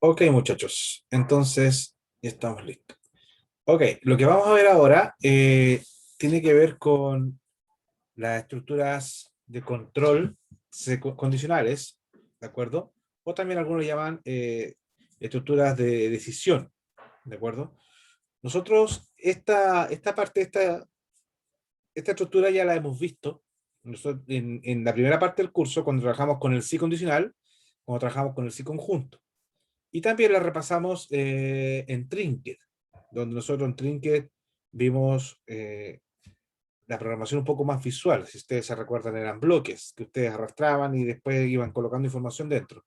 Ok, muchachos, entonces ya estamos listos. Ok, lo que vamos a ver ahora tiene que ver con las estructuras de control condicionales, ¿de acuerdo? O también algunos llaman estructuras de decisión, ¿de acuerdo? Nosotros, esta estructura ya la hemos visto en la primera parte del curso, cuando trabajamos con el sí condicional, cuando trabajamos con el sí conjunto. Y también la repasamos en Trinket, donde nosotros en Trinket vimos la programación un poco más visual. Si ustedes se recuerdan, eran bloques que ustedes arrastraban y después iban colocando información dentro.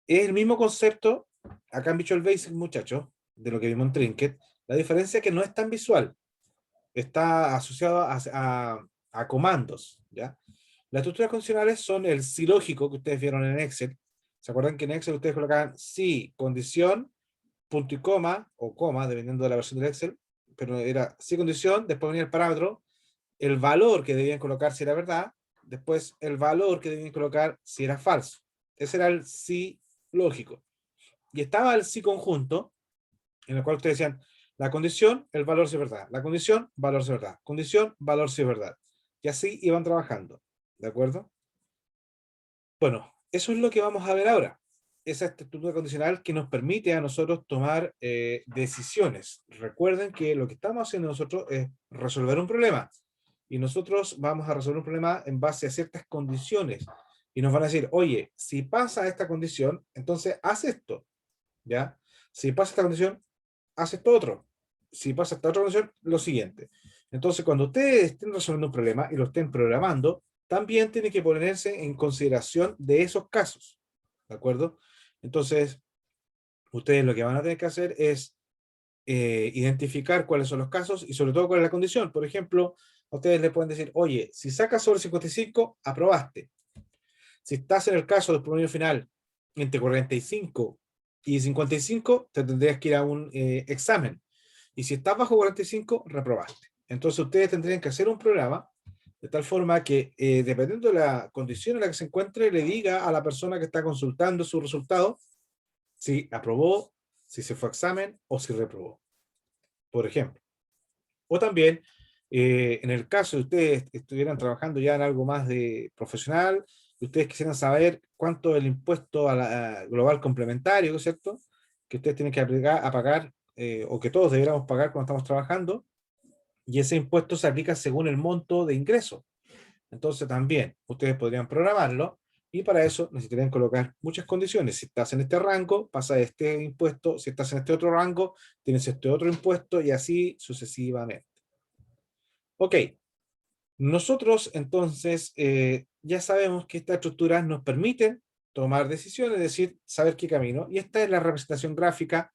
Es el mismo concepto acá en Visual Basic, muchachos, de lo que vimos en Trinket. La diferencia es que no es tan visual, está asociado a comandos, ¿ya? Las estructuras condicionales son el sí lógico que ustedes vieron en Excel. ¿Se acuerdan que en Excel ustedes colocaban sí, condición, punto y coma, o coma, dependiendo de la versión del Excel, pero era sí condición, después venía el parámetro, el valor que debían colocar si era verdad, después el valor que debían colocar si era falso. Ese era el sí lógico. Y estaba el sí conjunto, en el cual ustedes decían, la condición, el valor si es verdad. La condición, valor si es verdad. Condición, valor si es verdad. Y así iban trabajando. ¿De acuerdo? Bueno, eso es lo que vamos a ver ahora. Esa estructura condicional que nos permite a nosotros tomar decisiones. Recuerden que lo que estamos haciendo nosotros es resolver un problema. Y nosotros vamos a resolver un problema en base a ciertas condiciones. Y nos van a decir, oye, si pasa esta condición, entonces haz esto. ¿Ya? Si pasa esta condición, haz esto otro. Si pasa esta otra condición, lo siguiente. Entonces, cuando ustedes estén resolviendo un problema y lo estén programando, también tiene que ponerse en consideración de esos casos. ¿De acuerdo? Entonces, ustedes lo que van a tener que hacer es identificar cuáles son los casos y sobre todo cuál es la condición. Por ejemplo, a ustedes le pueden decir, oye, si sacas sobre 55, aprobaste. Si estás en el caso del promedio final entre 45 y 55, te tendrías que ir a un examen. Y si estás bajo 45, reprobaste. Entonces ustedes tendrían que hacer un programa de tal forma que, dependiendo de la condición en la que se encuentre, le diga a la persona que está consultando su resultado si aprobó, si se fue a examen o si reprobó, por ejemplo. O también, en el caso de ustedes estuvieran trabajando ya en algo más de profesional, y ustedes quisieran saber cuánto es el impuesto a global complementario, ¿no es cierto? Que ustedes tienen que aplicar, a pagar, o que todos deberíamos pagar cuando estamos trabajando, y ese impuesto se aplica según el monto de ingreso. Entonces también ustedes podrían programarlo, y para eso necesitarían colocar muchas condiciones. Si estás en este rango, pasa este impuesto; si estás en este otro rango, tienes este otro impuesto, y así sucesivamente. Ok, nosotros entonces ya sabemos que estas estructuras nos permiten tomar decisiones, es decir, saber qué camino. Y esta es la representación gráfica,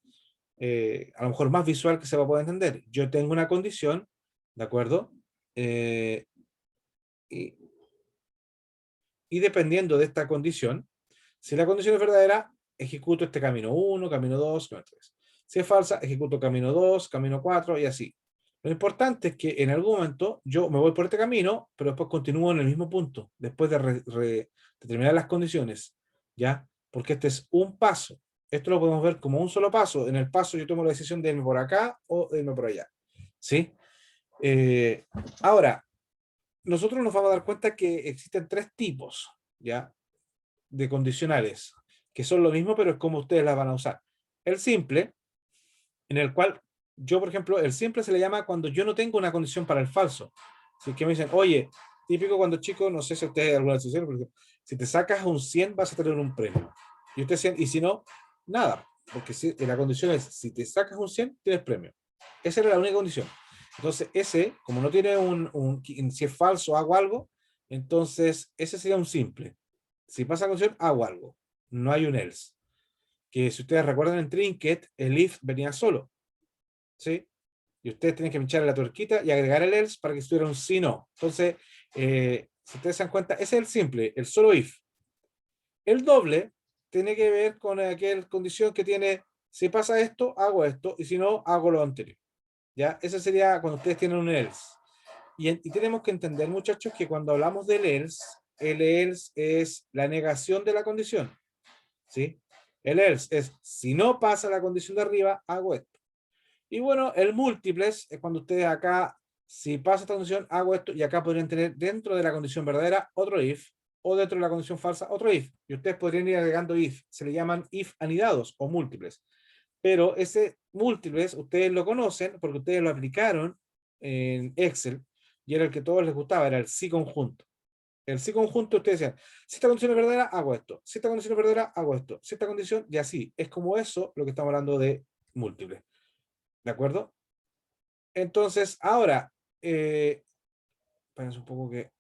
a lo mejor más visual que se va a poder entender. Yo tengo una condición, ¿de acuerdo? Eh, y, y dependiendo de esta condición, si la condición es verdadera, ejecuto este camino uno, camino 2, camino 3. Si es falsa, ejecuto camino 2, camino 4 y así. Lo importante es que en algún momento yo me voy por este camino, pero después continúo en el mismo punto, después de determinar las condiciones, ¿ya? Porque este es un paso. Esto lo podemos ver como un solo paso. En el paso yo tomo la decisión de irme por acá o de irme por allá, ¿sí? Eh, Ahora, nosotros nos vamos a dar cuenta que existen tres tipos, ¿ya? De condicionales, que son lo mismo, pero es como ustedes las van a usar. El simple, en el cual yo, por ejemplo, el simple se le llama cuando yo no tengo una condición para el falso. Si es que me dicen, oye, típico cuando chico, no sé si ustedes alguna vez hicieron, pero si te sacas un 100 vas a tener un premio. Y usted 100, y si no, nada, porque si, la condición es, si te sacas un 100 tienes premio. Esa era la única condición. Entonces, ese, como no tiene si es falso, hago algo, entonces ese sería un simple. Si pasa la condición, hago algo. No hay un else. Que si ustedes recuerdan en Trinket, el if venía solo, ¿sí? Y ustedes tienen que pinchar en la tuerquita y agregar el else para que estuviera un si no. Entonces, si ustedes se dan cuenta, ese es el simple, el solo if. El doble tiene que ver con aquella condición que tiene, si pasa esto, hago esto, y si no, hago lo anterior. ¿Ya? Ese sería cuando ustedes tienen un else. Y tenemos que entender, muchachos, que cuando hablamos del else, el else es la negación de la condición, ¿sí? El else es, si no pasa la condición de arriba, hago esto. Y bueno, el múltiples es cuando ustedes acá, si pasa esta condición, hago esto, y acá podrían tener dentro de la condición verdadera otro if, o dentro de la condición falsa otro if. Y ustedes podrían ir agregando if. Se le llaman if anidados o múltiples. Pero ese múltiples, ustedes lo conocen porque ustedes lo aplicaron en Excel, y era el que a todos les gustaba, era el sí conjunto. El sí conjunto, ustedes decían, si esta condición es verdadera, hago esto. Si esta condición es verdadera, hago esto. Si esta condición, y así. Es como eso lo que estamos hablando de múltiples. ¿De acuerdo? Entonces, ahora, espérense un poco que...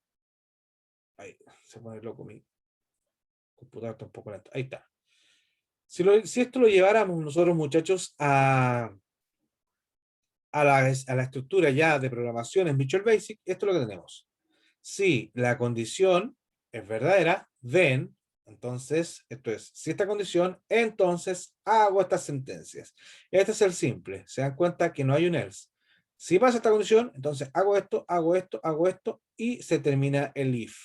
Ahí, se pone loco mi computador, está un poco lento. Ahí está. Si esto lo lleváramos nosotros, muchachos, a la estructura ya de programación en Visual Basic, esto es lo que tenemos. Si la condición es verdadera, then, entonces, esto es, si esta condición, entonces hago estas sentencias. Este es el simple. Se dan cuenta que no hay un else. Si pasa esta condición, entonces hago esto, hago esto, hago esto, y se termina el if.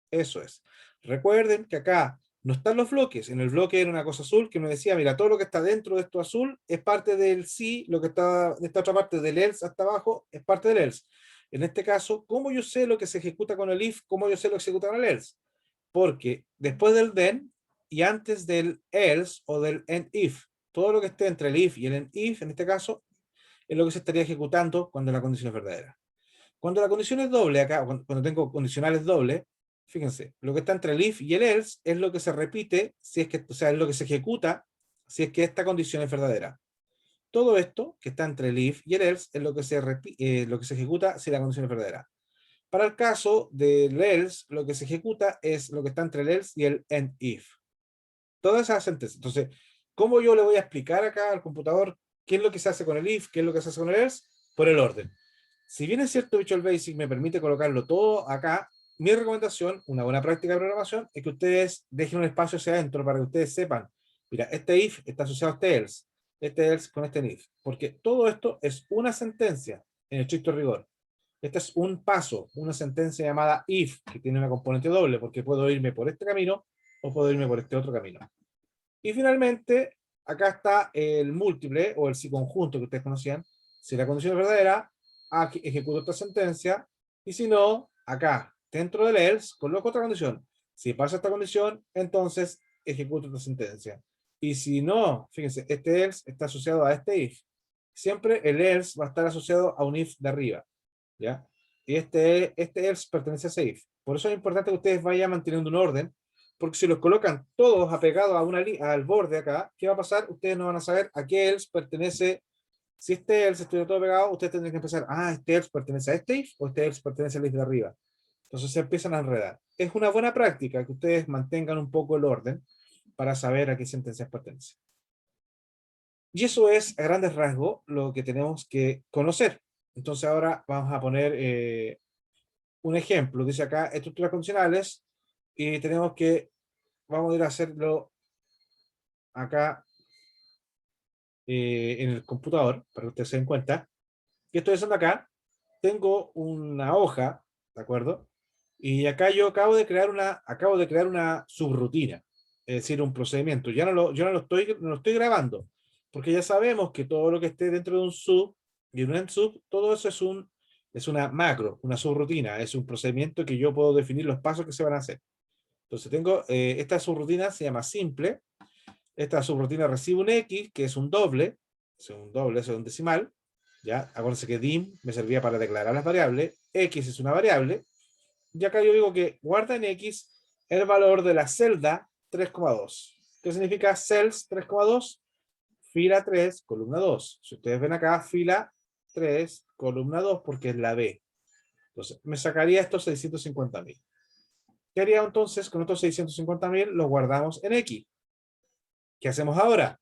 Eso es. Recuerden que acá no están los bloques. En el bloque era una cosa azul que me decía, mira, todo lo que está dentro de esto azul es parte del sí, lo que está de esta otra parte del else hasta abajo es parte del else. En este caso, ¿cómo yo sé lo que se ejecuta con el if? ¿Cómo yo sé lo que se ejecuta con el else? Porque después del then y antes del else o del end if, todo lo que esté entre el if y el end if, en este caso, es lo que se estaría ejecutando cuando la condición es verdadera. Cuando la condición es doble, acá, cuando tengo condicionales dobles, fíjense, lo que está entre el if y el else es lo que se repite, si es que, o sea, es lo que se ejecuta si es que esta condición es verdadera. Todo esto que está entre el if y el else es lo que se ejecuta si la condición es verdadera. Para el caso del else, lo que se ejecuta es lo que está entre el else y el end if. Todas esas sentencias. Entonces, ¿cómo yo le voy a explicar acá al computador qué es lo que se hace con el if, qué es lo que se hace con el else? Por el orden. Si bien es cierto, Visual Basic me permite colocarlo todo acá, mi recomendación, una buena práctica de programación, es que ustedes dejen un espacio hacia adentro para que ustedes sepan, mira, este if está asociado a este else con este if, porque todo esto es una sentencia en estricto rigor. Este es un paso, una sentencia llamada if, que tiene una componente doble, porque puedo irme por este camino o puedo irme por este otro camino. Y finalmente, acá está el múltiple o el si conjunto que ustedes conocían. Si la condición es verdadera, aquí ejecuto esta sentencia, y si no, acá, dentro del else, coloco otra condición. Si pasa esta condición, entonces ejecuto esta sentencia. Y si no, fíjense, este else está asociado a este if. Siempre el else va a estar asociado a un if de arriba, ¿ya? Y este else pertenece a ese if. Por eso es importante que ustedes vayan manteniendo un orden, porque si los colocan todos apegados a al borde acá, ¿qué va a pasar? Ustedes no van a saber a qué else pertenece. Si este else estuviera todo pegado, ustedes tendrían que empezar, este else pertenece a este if o este else pertenece al if de arriba. Entonces se empiezan a enredar. Es una buena práctica que ustedes mantengan un poco el orden para saber a qué sentencias pertenece. Y eso es, a grandes rasgos, lo que tenemos que conocer. Entonces ahora vamos a poner un ejemplo. Dice acá, estructuras condicionales, y tenemos que, vamos a ir a hacerlo acá en el computador, para que ustedes se den cuenta. ¿Qué estoy haciendo acá? Tengo una hoja, ¿de acuerdo? Y acá yo acabo de crear una subrutina, es decir, un procedimiento. Yo no lo estoy grabando, porque ya sabemos que todo lo que esté dentro de un sub y un end sub, todo eso es una macro, una subrutina, es un procedimiento que yo puedo definir los pasos que se van a hacer. Entonces tengo, esta subrutina se llama simple. Esta subrutina recibe un X, que es un decimal, ¿ya? Acuérdense que dim me servía para declarar las variables, X es una variable, y acá yo digo que guarda en X el valor de la celda 3,2. ¿Qué significa cells 3,2? Fila 3, columna 2. Si ustedes ven acá, fila 3, columna 2, porque es la B. Entonces, me sacaría estos 650.000. ¿Qué haría entonces con estos 650.000? Los guardamos en X. ¿Qué hacemos ahora?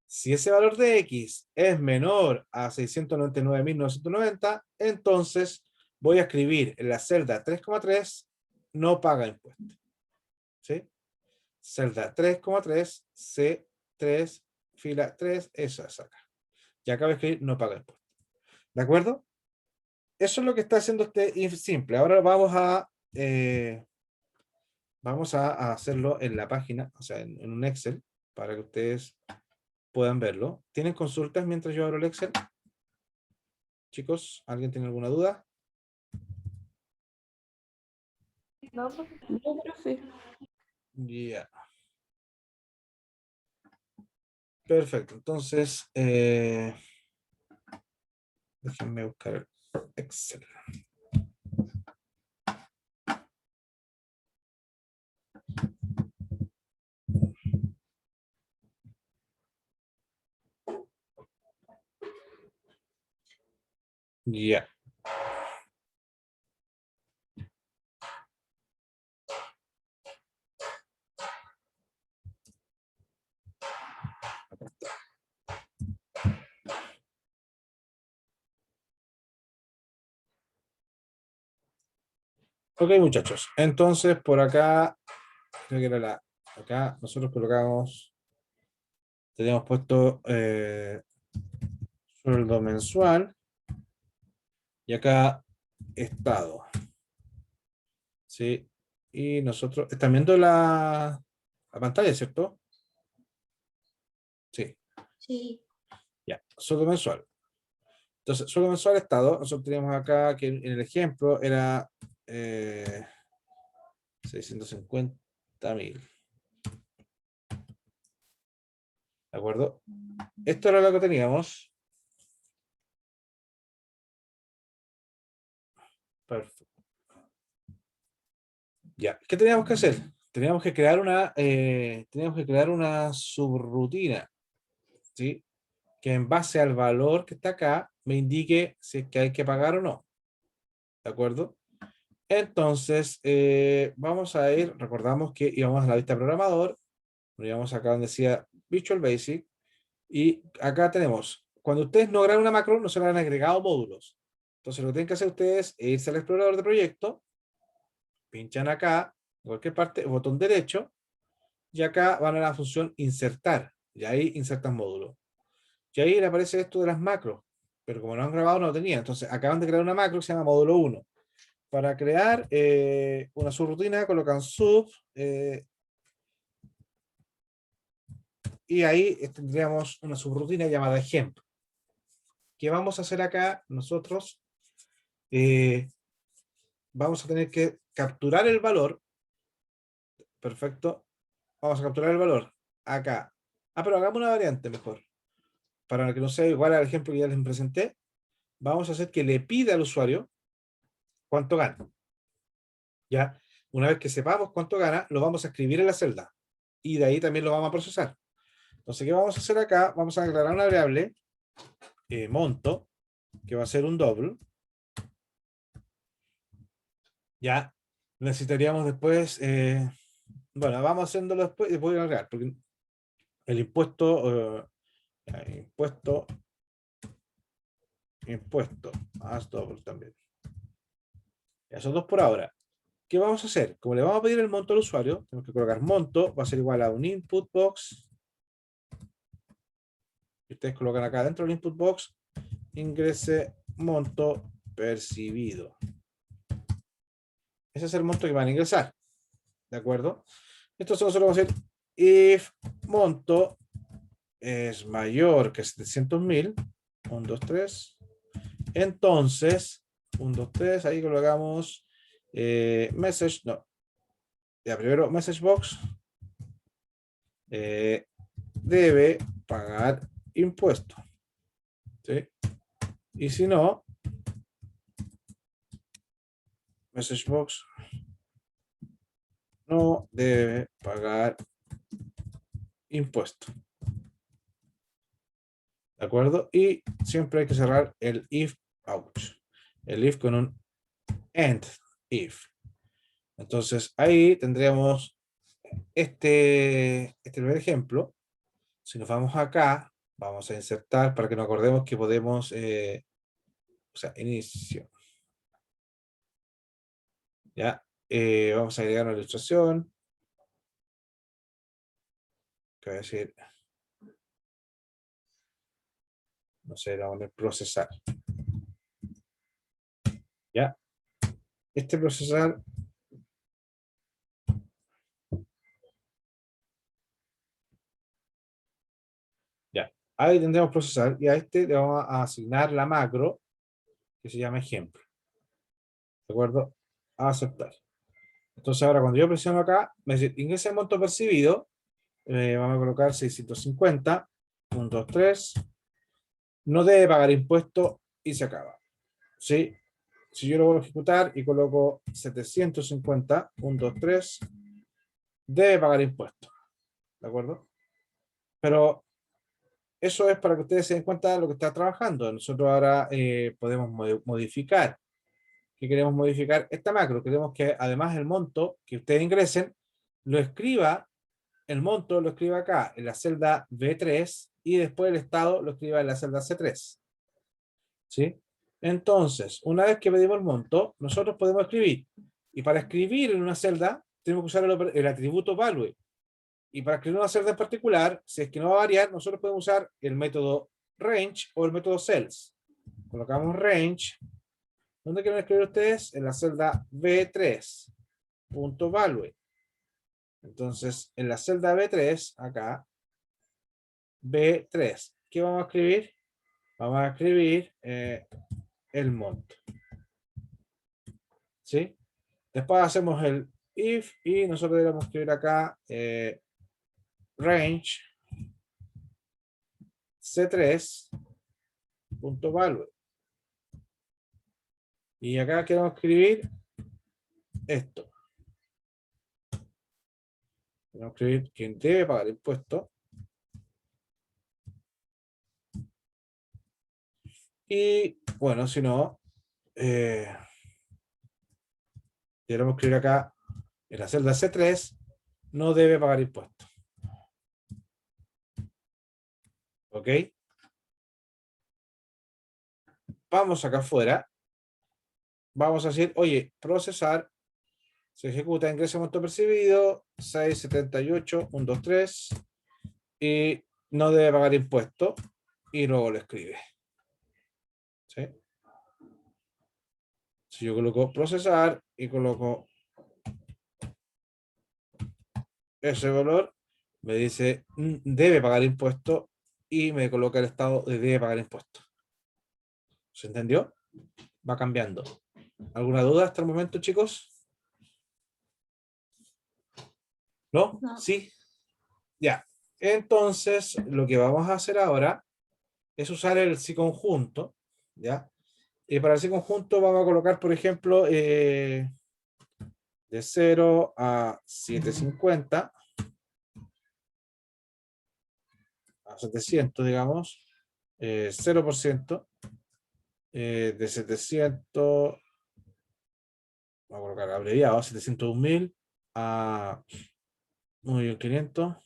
Si ese valor de X es menor a 699.990, entonces voy a escribir en la celda 3,3, no paga impuesto. ¿Sí? Celda 3,3, C3, fila 3, eso es acá. Y acá voy a escribir no paga impuesto. ¿De acuerdo? Eso es lo que está haciendo este if simple. Ahora vamos a hacerlo en la página, o sea, en un Excel. para que ustedes puedan verlo. ¿Tienen consultas mientras yo abro el Excel? Chicos, ¿alguien tiene alguna duda? No, no, profe. Ya. Perfecto. Entonces, déjenme buscar el Excel. Ya. Ok, muchachos. Entonces, por acá, creo que era acá nosotros colocamos, teníamos puesto sueldo mensual y acá estado. ¿Sí? Y nosotros, están viendo la pantalla, ¿cierto? Sí. Sí. Ya, sueldo mensual. Entonces, sueldo mensual estado, nosotros teníamos acá que en el ejemplo era 650.000. ¿De acuerdo? Esto era lo que teníamos. Perfecto. Ya, ¿qué teníamos que hacer? Teníamos que crear una subrutina, ¿sí? Que en base al valor que está acá, me indique si es que hay que pagar o no. ¿De acuerdo? Entonces, vamos a ir, recordamos que íbamos a la vista programador, nos íbamos acá donde decía Visual Basic, y acá tenemos, cuando ustedes no crean una macro, no se le han agregado módulos. Entonces, lo que tienen que hacer ustedes es irse al explorador de proyecto, pinchan acá, en cualquier parte, botón derecho, y acá van a la función insertar, y ahí insertan módulo. Y ahí le aparece esto de las macros, pero como no han grabado no lo tenía, entonces acaban de crear una macro que se llama módulo 1. Para crear una subrutina colocan sub y ahí tendríamos una subrutina llamada ejemplo. ¿Qué vamos a hacer acá? Nosotros vamos a tener que capturar el valor. Perfecto. Vamos a capturar el valor acá. Pero hagamos una variante mejor. Para que no sea igual al ejemplo que ya les presenté, vamos a hacer que le pida al usuario cuánto gana. Ya, una vez que sepamos cuánto gana, lo vamos a escribir en la celda. Y de ahí también lo vamos a procesar. Entonces, ¿qué vamos a hacer acá? Vamos a declarar una variable, monto, que va a ser un double. Ya, necesitaríamos después, bueno, vamos haciéndolo después y voy a agregar, porque el impuesto, impuesto, impuesto, as double también. Ya son dos por ahora. ¿Qué vamos a hacer? Como le vamos a pedir el monto al usuario, tenemos que colocar monto, va a ser igual a un input box. Y ustedes colocan acá dentro del input box, ingrese monto percibido. Ese es el monto que van a ingresar. ¿De acuerdo? Entonces nosotros vamos a decir if monto es mayor que 700.000, 1, 2, 3, entonces, 1, 2, 3, ahí colocamos message, no, ya primero message box debe pagar impuesto, ¿sí? Y si no, message box no debe pagar impuesto, ¿de acuerdo? Y siempre hay que cerrar el if out, el if con un end if. Entonces ahí tendríamos este primer ejemplo. Si nos vamos acá, vamos a insertar para que nos acordemos que podemos, o sea, inicio. Ya, vamos a agregar una ilustración. Que va a decir, no sé, vamos a poner procesar. Ya, este procesar Ahí tendremos procesar y a este le vamos a asignar la macro que se llama ejemplo. ¿De acuerdo? A aceptar. Entonces ahora cuando yo presiono acá, me dice ingresa el monto percibido, vamos a colocar 650, 1, 2, 3, no debe pagar impuesto y se acaba. ¿Sí? Si yo lo vuelvo a ejecutar y coloco 750, 1, 2, 3, debe pagar impuesto. ¿De acuerdo? Pero eso es para que ustedes se den cuenta de lo que está trabajando. Nosotros ahora podemos modificar. ¿Qué queremos modificar? Esta macro. Queremos que además el monto que ustedes ingresen, lo escriba, el monto lo escriba acá en la celda B3 y después el estado lo escriba en la celda C3. ¿Sí? Entonces, una vez que pedimos el monto, nosotros podemos escribir. Y para escribir en una celda, tenemos que usar el atributo value. Y para escribir una celda en particular, si es que no va a variar, nosotros podemos usar el método range o el método cells. Colocamos range. ¿Dónde quieren escribir ustedes? En la celda B3. Punto value. Entonces, en la celda B3, acá, B3. ¿Qué vamos a escribir? Vamos a escribir el monto. ¿Sí? Después hacemos el if y nosotros debemos escribir acá range C3 punto value. Y acá queremos escribir esto. Queremos escribir quién debe pagar impuestos. Y bueno, si no, queremos escribir acá en la celda C3, no debe pagar impuestos. ¿Ok? Vamos acá afuera. Vamos a decir, oye, procesar, se ejecuta ingreso monto percibido, 678, 123, y no debe pagar impuestos, y luego lo escribe. ¿Sí? Si yo coloco procesar y coloco ese valor, me dice debe pagar impuestos y me coloca el estado de debe pagar impuestos. ¿Se entendió? Va cambiando. ¿Alguna duda hasta el momento, chicos? ¿No? No. Sí. Ya. Entonces, lo que vamos a hacer ahora es usar el sí conjunto. ¿Ya? Y para el sí conjunto vamos a colocar, por ejemplo, de 0 a 750, a 700, digamos, 0%, de 700, voy a colocar abreviado, 701.000 a 1.500.000,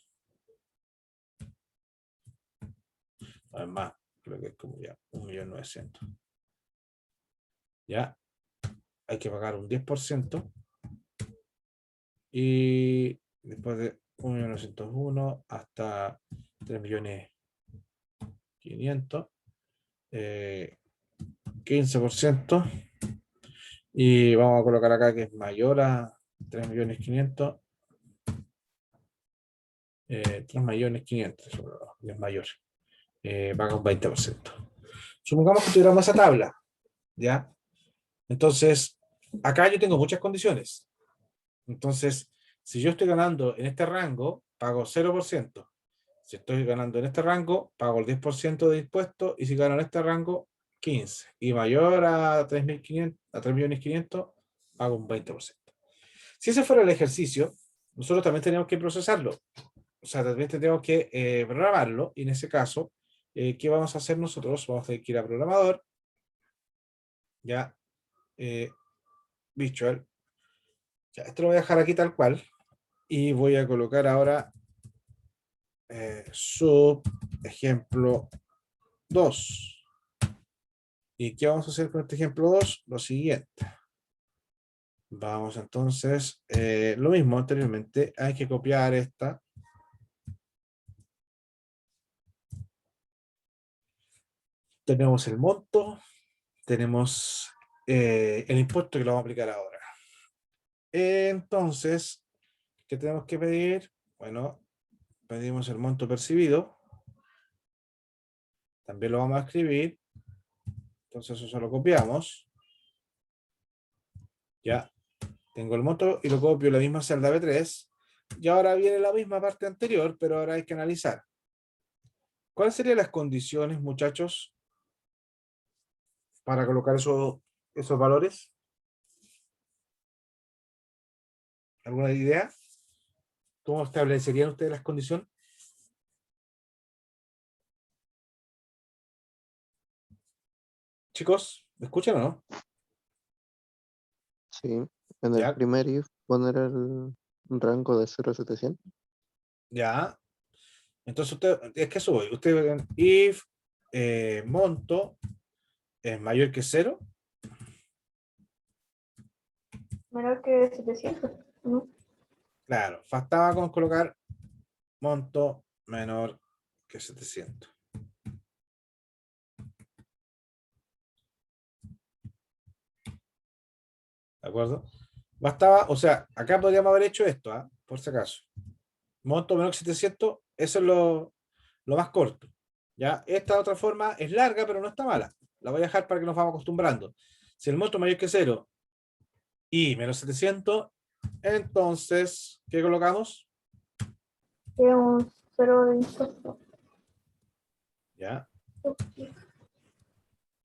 además, creo que es como ya 1.900.000. Ya, hay que pagar un 10%, y después de 1.901.000 hasta 3.500.000, 15%, y vamos a colocar acá que es mayor a 3.500.000, 3.500.000, es mayor, paga un 20%. Supongamos que tuviéramos esa tabla, ¿ya? Entonces, acá yo tengo muchas condiciones. Entonces, si yo estoy ganando en este rango, pago 0%. Si estoy ganando en este rango, pago el 10% de impuestos, y si gano en este rango, 15%. Y mayor a 3.500.000, a 3.500.000, pago un 20%. Si ese fuera el ejercicio, nosotros también tenemos que procesarlo. O sea, también tenemos que programarlo, y en ese caso, ¿qué vamos a hacer nosotros? Vamos a tener que ir a programador, ya, Visual. Ya, esto lo voy a dejar aquí tal cual, y voy a colocar ahora sub ejemplo 2. ¿Y qué vamos a hacer con este ejemplo 2? Lo siguiente. Vamos entonces, lo mismo anteriormente, hay que copiar esta. Tenemos el monto, tenemos el impuesto que lo vamos a aplicar ahora. Entonces, ¿qué tenemos que pedir? Bueno, pedimos el monto percibido. También lo vamos a escribir. Entonces eso lo copiamos. Ya. Tengo el monto y lo copio en la misma celda B3. Y ahora viene la misma parte anterior, pero ahora hay que analizar. ¿Cuáles serían las condiciones, muchachos, para colocar esos valores? ¿Alguna idea? ¿Cómo establecerían ustedes las condiciones? Chicos, ¿me escuchan o no? Sí, en el Ya, primer if poner el rango de 0 a 700. ya. Entonces, usted, es que eso voy. Ustedes ven, if monto es mayor que 0, Menor que 700, ¿no? claro, bastaba con colocar monto menor que 700. ¿De acuerdo? Bastaba, o sea, acá podríamos haber hecho esto, ¿ah? Por si acaso. Monto menor que 700, eso es lo más corto. ¿Ya? Esta otra forma es larga, pero no está mala. La voy a dejar para que nos vamos acostumbrando. Si el monto es mayor que 0 y menos 700, entonces, ¿qué colocamos? Que un 0 de impuesto. ¿Ya? Entonces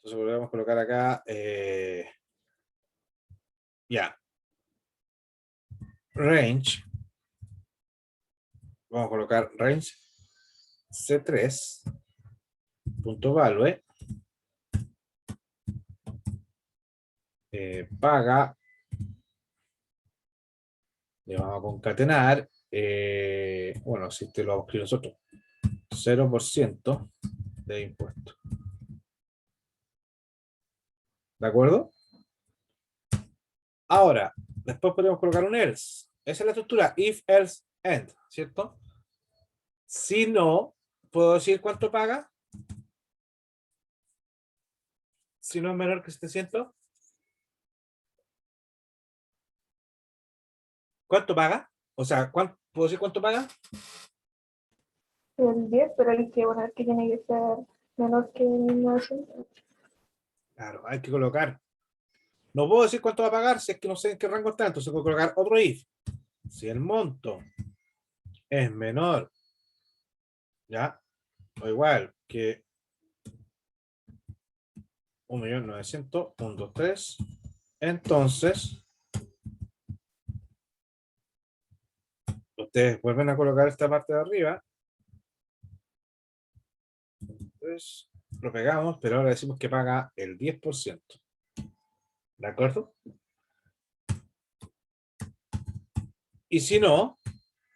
volvemos a colocar acá, ya, range. Vamos a colocar range C3 punto value paga, le vamos a concatenar, bueno, si te lo vamos a escribir nosotros, 0% de impuesto. ¿De acuerdo? Ahora, después podemos colocar un else. Esa es la estructura if, else, end, ¿cierto? Si no, ¿puedo decir cuánto paga? Si no es menor que 700. ¿Cuánto paga? O sea, ¿puedo decir cuánto paga? El 10, pero hay que poner que tiene que ser menor que 1900. Claro, hay que colocar. No puedo decir cuánto va a pagar si es que no sé en qué rango está, entonces puedo colocar otro if. Si el monto es menor, ¿ya? O igual que 1.900.3, entonces ustedes vuelven a colocar esta parte de arriba. Entonces lo pegamos, pero ahora decimos que paga el 10%. ¿De acuerdo? Y si no,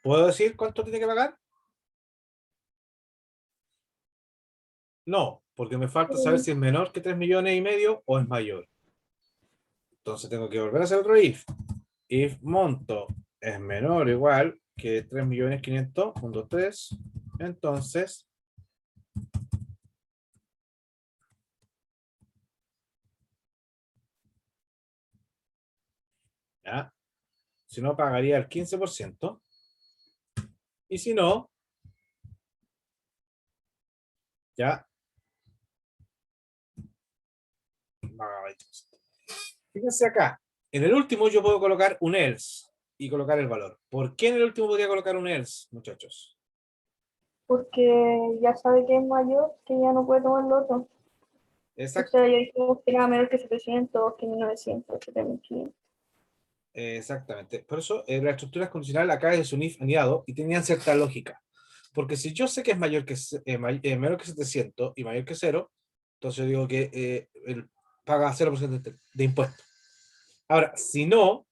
¿puedo decir cuánto tiene que pagar? No, porque me falta saber si es menor que 3,5 millones o es mayor. Entonces tengo que volver a hacer otro if. If monto es menor o igual que 3.500.3, entonces ¿ya? Si no, pagaría el 15%. Y si no, ya pagaba 20%. Fíjense acá, en el último yo puedo colocar un else y colocar el valor. ¿Por qué en el último podría colocar un else, muchachos? Porque ya sabe que es mayor, que ya no puede tomar el otro. O Exacto, sea, ya dijimos que era menor que 700, que 1900, 7500. exactamente. Por eso la estructura condicional acá es un if aniado y tenían cierta lógica. Porque si yo sé que es mayor que, menor que 700 y mayor que 0, entonces yo digo que él paga 0% de impuesto. Ahora, si no,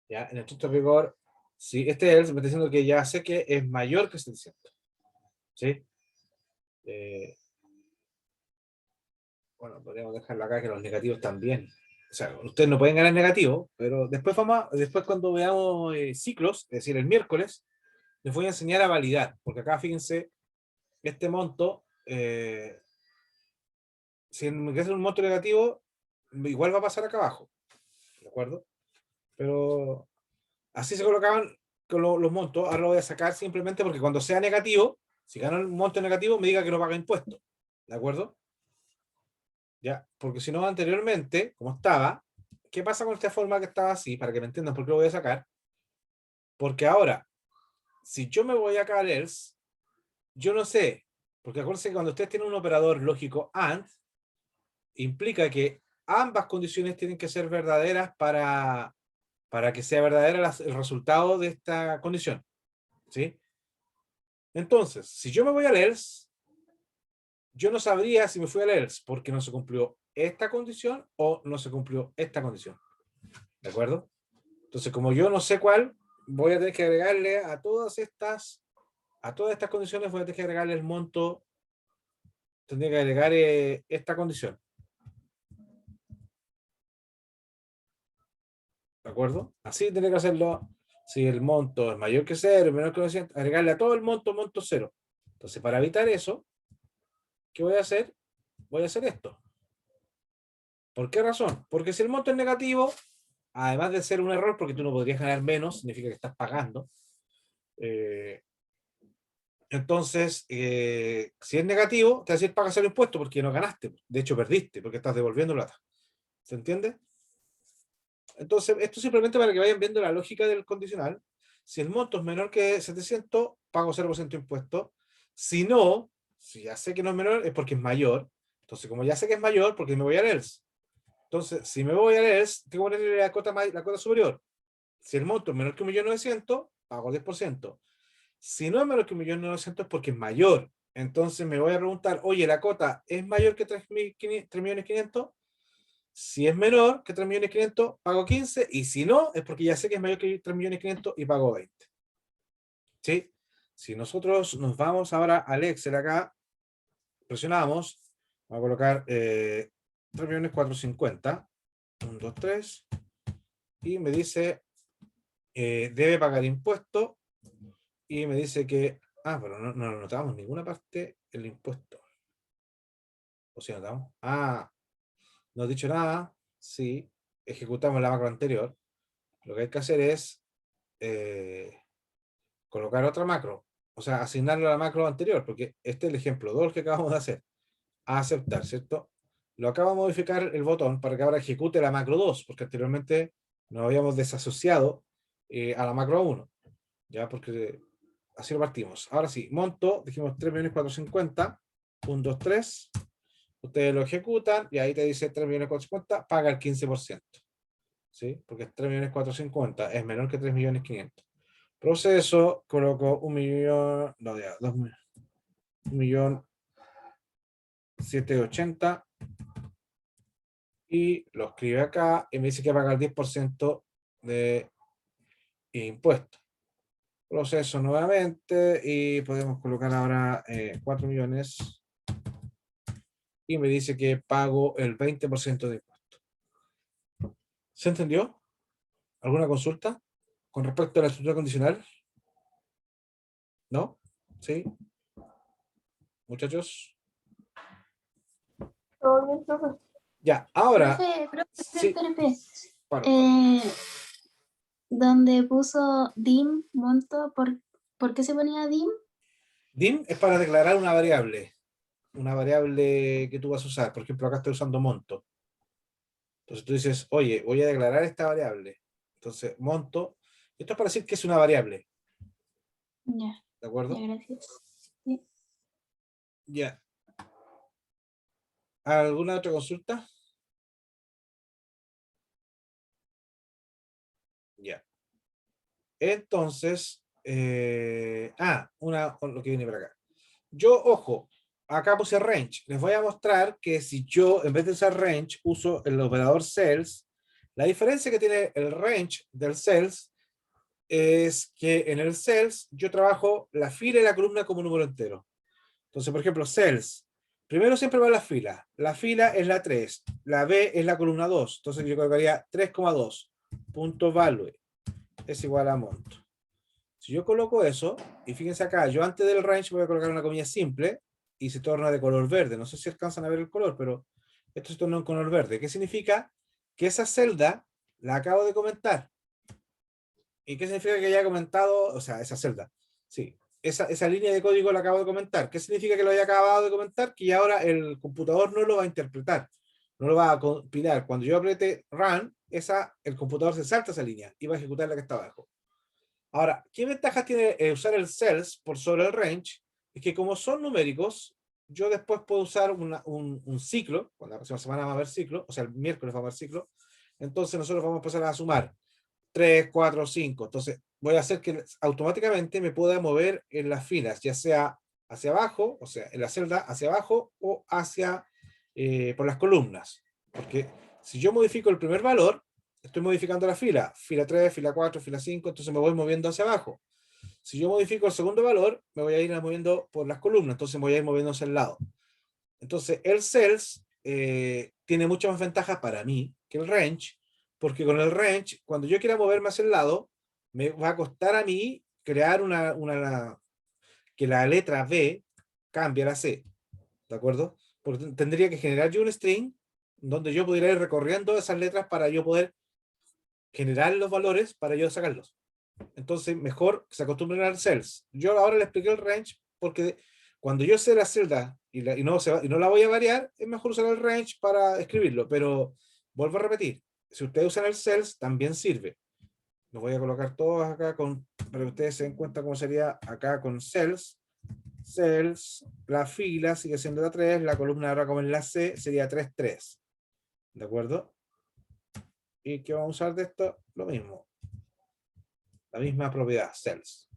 ya en el estricto rigor, si este es, me está diciendo que ya sé que es mayor que 700. ¿Sí? Bueno, podríamos dejarlo acá que los negativos también. O sea, ustedes no pueden ganar negativo, pero después cuando veamos ciclos, es decir, el miércoles, les voy a enseñar a validar, porque acá fíjense, este monto, si es un monto negativo, igual va a pasar acá abajo, ¿de acuerdo? Pero así se colocaban con los montos, ahora lo voy a sacar simplemente porque cuando sea negativo, si gano un monto negativo, me diga que no paga impuestos. ¿De acuerdo? Ya, porque si no, anteriormente, como estaba, ¿qué pasa con esta forma que estaba así? Para que me entiendan por qué lo voy a sacar. Porque ahora, si yo me voy acá al else, yo no sé, porque acuérdense que cuando ustedes tienen un operador lógico AND, implica que ambas condiciones tienen que ser verdaderas para que sea verdadera el resultado de esta condición. ¿Sí? Entonces, si yo me voy al else, yo no sabría si me fui al else porque no se cumplió esta condición o no se cumplió esta condición. ¿De acuerdo? Entonces, como yo no sé cuál, voy a tener que agregarle a todas estas condiciones, voy a tener que agregarle el monto, tendría que agregar esta condición. ¿De acuerdo? Así tendría que hacerlo. Si el monto es mayor que 0, menor que 900, agregarle a todo el monto 0. Entonces, para evitar eso, ¿qué voy a hacer? Voy a hacer esto. ¿Por qué razón? Porque si el monto es negativo, además de ser un error, porque tú no podrías ganar menos, significa que estás pagando. Entonces, si es negativo, te va a decir pagas el impuesto porque no ganaste. De hecho, perdiste porque estás devolviendo plata. ¿Se entiende? Entonces, esto simplemente para que vayan viendo la lógica del condicional. Si el monto es menor que 700, pago 0% de impuesto. Si no, si ya sé que no es menor, es porque es mayor. Entonces, como ya sé que es mayor, porque me voy al else. Entonces, si me voy al else, tengo que ponerle la cuota superior. Si el monto es menor que 1.900.000, pago 10%. Si no es menor que 1.900.000 es porque es mayor. Entonces me voy a preguntar, oye, ¿la cota es mayor que 3.500.000? Si es menor que 3.500.000, pago 15. Y si no, es porque ya sé que es mayor que 3.500.000 y pago 20. ¿Sí? Si nosotros nos vamos ahora al Excel acá, presionamos, vamos a colocar 3.450.000. 1, 2, 3. Y me dice, debe pagar impuesto. Y me dice que, pero no notamos en ninguna parte el impuesto. ¿O si notamos? No he dicho nada. Sí, ejecutamos la macro anterior. Lo que hay que hacer es colocar otra macro. O sea, asignarle a la macro anterior, porque este es el ejemplo 2 que acabamos de hacer. A aceptar, ¿cierto? Lo acabo de modificar el botón para que ahora ejecute la macro 2, porque anteriormente nos habíamos desasociado a la macro 1. Ya, porque así lo partimos. Ahora sí, monto, dijimos 3.450.000, 1, 2, 3. Ustedes lo ejecutan y ahí te dice 3.450.000, paga el 15%. ¿Sí? Porque 3.450.000 es menor que 3.500.000. Proceso, coloco 1.000.000, no, ya, 1.780.000 y lo escribe acá y me dice que paga el 10% de impuestos. Proceso nuevamente y podemos colocar ahora 4 millones y me dice que pago el 20% de impuesto. ¿Se entendió? ¿Alguna consulta con respecto a la estructura condicional? ¿No? ¿Sí? Muchachos. Todo bien, profe. Ya, ahora. Profe, Sí, espere. paro. Donde puso dim, monto, ¿por qué se ponía dim? Dim es para declarar una variable que tú vas a usar. Por ejemplo, acá estoy usando monto. Entonces tú dices, oye, voy a declarar esta variable. Entonces, monto. Esto es para decir que es una variable. Ya, ¿De acuerdo? gracias. Sí. Ya. ¿Alguna otra consulta? Ya. Entonces, lo que viene para acá. Yo, ojo, acá puse range. Les voy a mostrar que si yo, en vez de usar range, uso el operador cells, la diferencia que tiene el range del cells es que en el cells yo trabajo la fila y la columna como número entero. Entonces, por ejemplo, cells. Primero siempre va la fila. La fila es la 3. La B es la columna 2. Entonces yo colocaría 3,2. Punto value es igual a monto. Si yo coloco eso, y fíjense acá, yo antes del range voy a colocar una comilla simple y se torna de color verde. No sé si alcanzan a ver el color, pero esto se torna en color verde. ¿Qué significa? Que esa celda la acabo de comentar. ¿Y qué significa que haya comentado? O sea, esa celda. Sí. esa línea de código la acabo de comentar. ¿Qué significa que lo haya acabado de comentar? Que ya ahora el computador no lo va a interpretar, no lo va a compilar. Cuando yo apriete Run, el computador se salta esa línea y va a ejecutar la que está abajo. Ahora, ¿qué ventajas tiene usar el cells por sobre el range? Es que como son numéricos, yo después puedo usar un ciclo, cuando la próxima semana va a haber ciclo, o sea, el miércoles va a haber ciclo, entonces nosotros vamos a empezar a sumar 3, 4, 5. Entonces voy a hacer que automáticamente me pueda mover en las filas, ya sea hacia abajo, o sea, en la celda hacia abajo o hacia, por las columnas. Porque si yo modifico el primer valor, estoy modificando la fila 3, fila 4, fila 5, entonces me voy moviendo hacia abajo. Si yo modifico el segundo valor, me voy a ir moviendo por las columnas, entonces me voy a ir moviendo hacia el lado. Entonces el cells tiene muchas más ventajas para mí que el range, porque con el range, cuando yo quiera moverme hacia el lado, me va a costar a mí crear que la letra B cambie a la C, ¿de acuerdo? Porque tendría que generar yo un string donde yo pudiera ir recorriendo esas letras para yo poder generar los valores para yo sacarlos. Entonces, mejor que se acostumbren al cells. Yo ahora le expliqué el range porque cuando yo sé la celda y no la voy a variar, es mejor usar el range para escribirlo. Pero vuelvo a repetir, si ustedes usan el cells, también sirve. Los voy a colocar todos acá para que ustedes se den cuenta cómo sería acá con cells. Cells, la fila sigue siendo la 3, la columna ahora como en la C sería 3, 3. ¿De acuerdo? ¿Y qué vamos a usar de esto? Lo mismo. La misma propiedad, cells.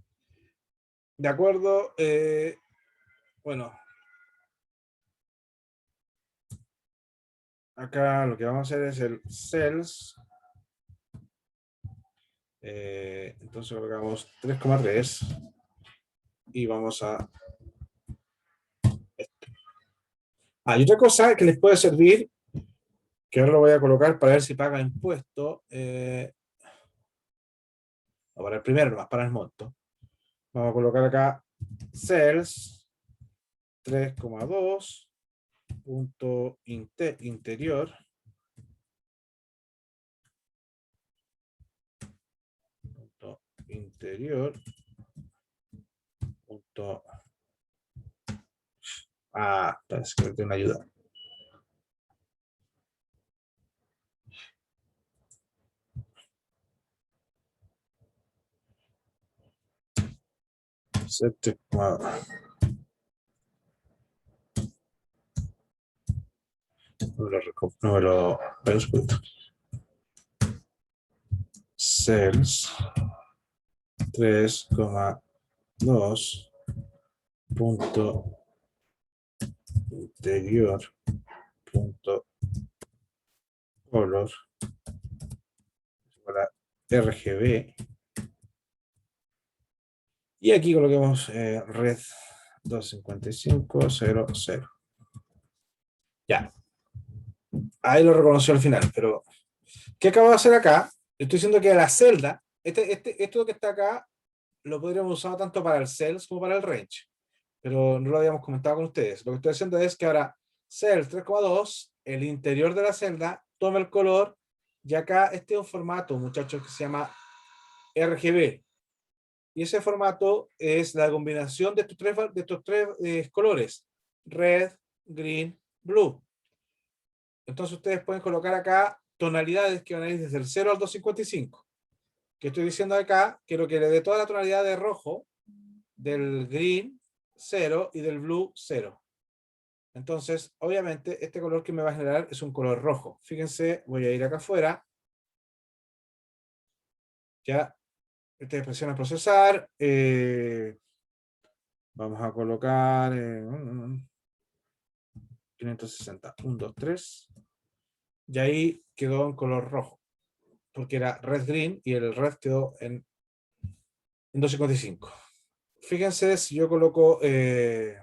De acuerdo, bueno. Acá lo que vamos a hacer es el cells. Entonces colocamos 3,3 y vamos a esto. Y otra cosa que les puede servir, que ahora lo voy a colocar para ver si paga impuesto, o para el primero, más para el monto. Vamos a colocar acá cells 3,2 punto interior punto interior punto parece que tengo una ayuda. No me lo cells 3,2 punto interior punto color para RGB y aquí coloquemos red 255.00. Ya, ahí lo reconoció al final, pero ¿qué acabo de hacer acá? Estoy diciendo que la celda, esto que está acá, lo podríamos usar tanto para el cells como para el range, pero no lo habíamos comentado con ustedes. Lo que estoy haciendo es que ahora cells 3,2, el interior de la celda, toma el color, y acá este es un formato, muchachos, que se llama RGB. Y ese formato es la combinación de estos tres colores, red, green, blue. Entonces ustedes pueden colocar acá tonalidades que van a ir desde el 0 al 255. Que estoy diciendo acá, quiero que le dé toda la tonalidad de rojo, del green 0 y del blue 0. Entonces, obviamente, este color que me va a generar es un color rojo. Fíjense, voy a ir acá afuera. Ya, ustedes presionan procesar. Vamos a colocar 560. 1, 2, 3. Y ahí quedó en color rojo. Porque era red green y el red quedó en 255. Fíjense si yo coloco en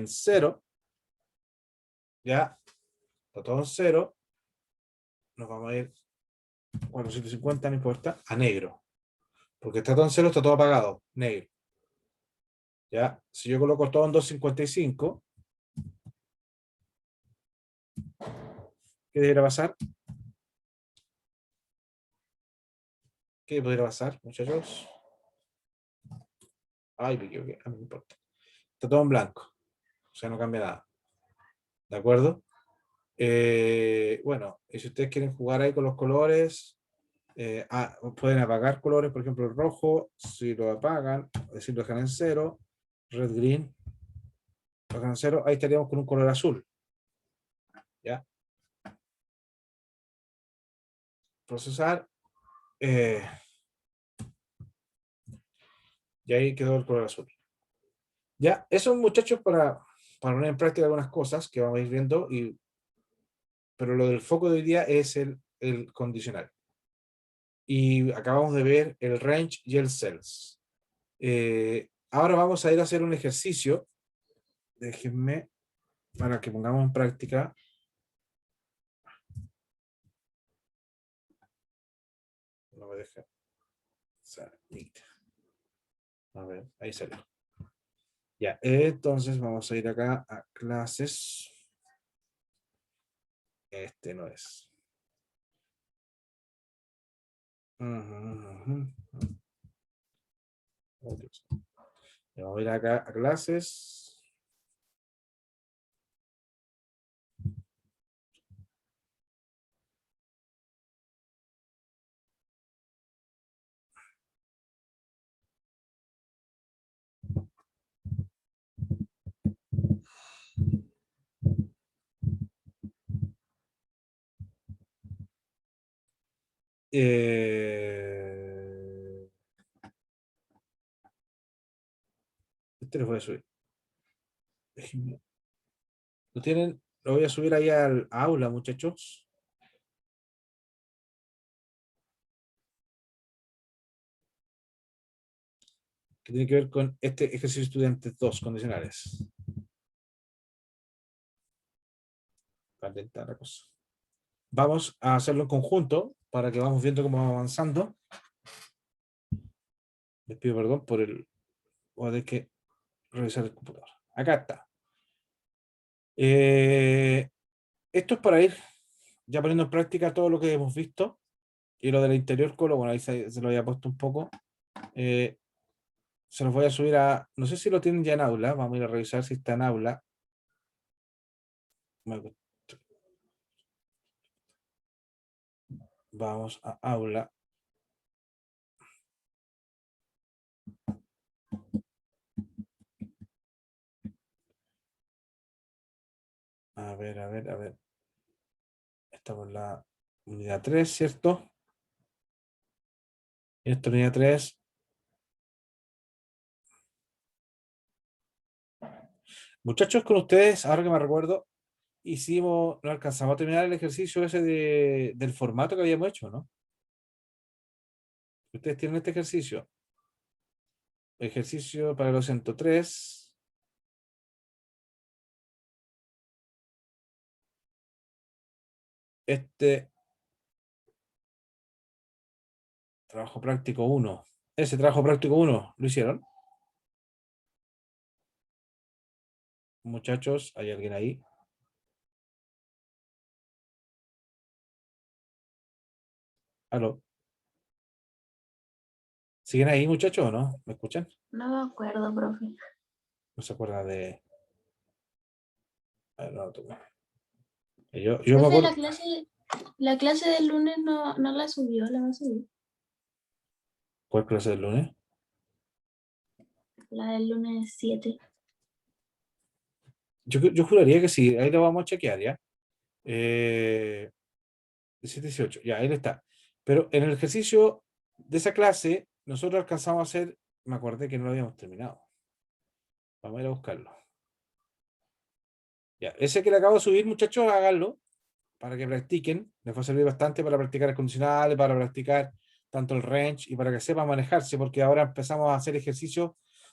0. Ya, está todo en 0. Nos vamos a ir 450, no importa, a negro. Porque está todo en 0, está todo apagado, negro. Ya, si yo coloco todo en 255, ¿qué debería pasar? ¿Qué podría pasar, muchachos? Ay, me equivoqué. No me importa. Está todo en blanco. O sea, no cambia nada. ¿De acuerdo? Bueno, y si ustedes quieren jugar ahí con los colores, pueden apagar colores, por ejemplo, el rojo, si lo apagan, es decir, lo dejan en cero, red, green, lo dejan en cero, ahí estaríamos con un color azul. ¿Ya? Procesar. Y ahí quedó el color azul. Ya, eso muchachos para poner en práctica algunas cosas que vamos a ir viendo, pero lo del foco de hoy día es el condicional. Y acabamos de ver el range y el cells. Ahora vamos a ir a hacer un ejercicio. Déjenme para que pongamos en práctica. No me deja. A ver, ahí salió. Ya, entonces vamos a ir acá a clases. Este no es. Oh, Dios. Ya, vamos a ir acá a clases. Este lo voy a subir. Déjenme. ¿Lo tienen? Lo voy a subir ahí al aula, muchachos. Que tiene que ver con este ejercicio estudiantes 2 condicionales. Para alentar la cosa. Vamos a hacerlo en conjunto para que vamos viendo cómo vamos avanzando. Les pido perdón por el... Voy a tener que revisar el computador. Acá está. Esto es para ir ya poniendo en práctica todo lo que hemos visto. Y lo del interior colo, bueno, ahí se lo había puesto un poco. Se los voy a subir a... No sé si lo tienen ya en aula. Vamos a ir a revisar si está en aula. Vamos a aula. A ver, a ver, a ver. Estamos en la unidad 3, ¿cierto? Y esta unidad 3. Muchachos, con ustedes, ahora que me recuerdo, no alcanzamos a terminar el ejercicio ese del formato que habíamos hecho, ¿no? Ustedes tienen este ejercicio. Ejercicio para los 103. Este trabajo práctico 1. Ese trabajo práctico 1, ¿lo hicieron? Muchachos, ¿hay alguien ahí? ¿Aló? ¿Siguen ahí, muchachos, o no? ¿Me escuchan? No me acuerdo, profe. No se acuerdan de... A ver, no, yo me Profe, acuerdo... la clase del lunes no la subió, la va a subir. ¿Cuál clase del lunes? La del lunes 7. Yo juraría que sí, ahí lo vamos a chequear, ¿ya? 17, 18, ya, ahí está. Pero en el ejercicio de esa clase, nosotros alcanzamos a hacer, me acordé que no lo habíamos terminado. Vamos a ir a buscarlo. Ya, ese que le acabo de subir, muchachos, háganlo para que practiquen. Les va a servir bastante para practicar el condicional, para practicar tanto el range y para que sepan manejarse, porque ahora empezamos a hacer ejercicios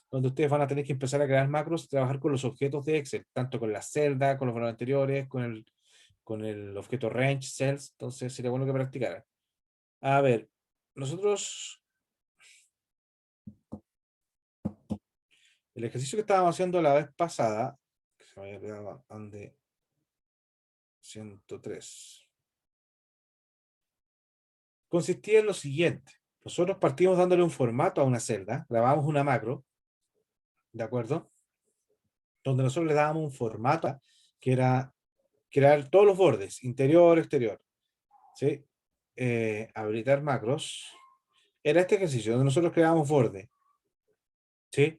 donde ustedes van a tener que empezar a crear macros y trabajar con los objetos de Excel, tanto con la celda, con los valores anteriores, con el objeto range, cells. Entonces sería bueno que practicaran. A ver, nosotros, el ejercicio que estábamos haciendo la vez pasada, que se me había olvidado donde 103, consistía en lo siguiente. Nosotros partimos dándole un formato a una celda, grabamos una macro, ¿de acuerdo? Donde nosotros le dábamos un formato que era crear todos los bordes, interior, exterior, ¿sí? Habilitar macros. Era este ejercicio donde nosotros creábamos borde, ¿sí?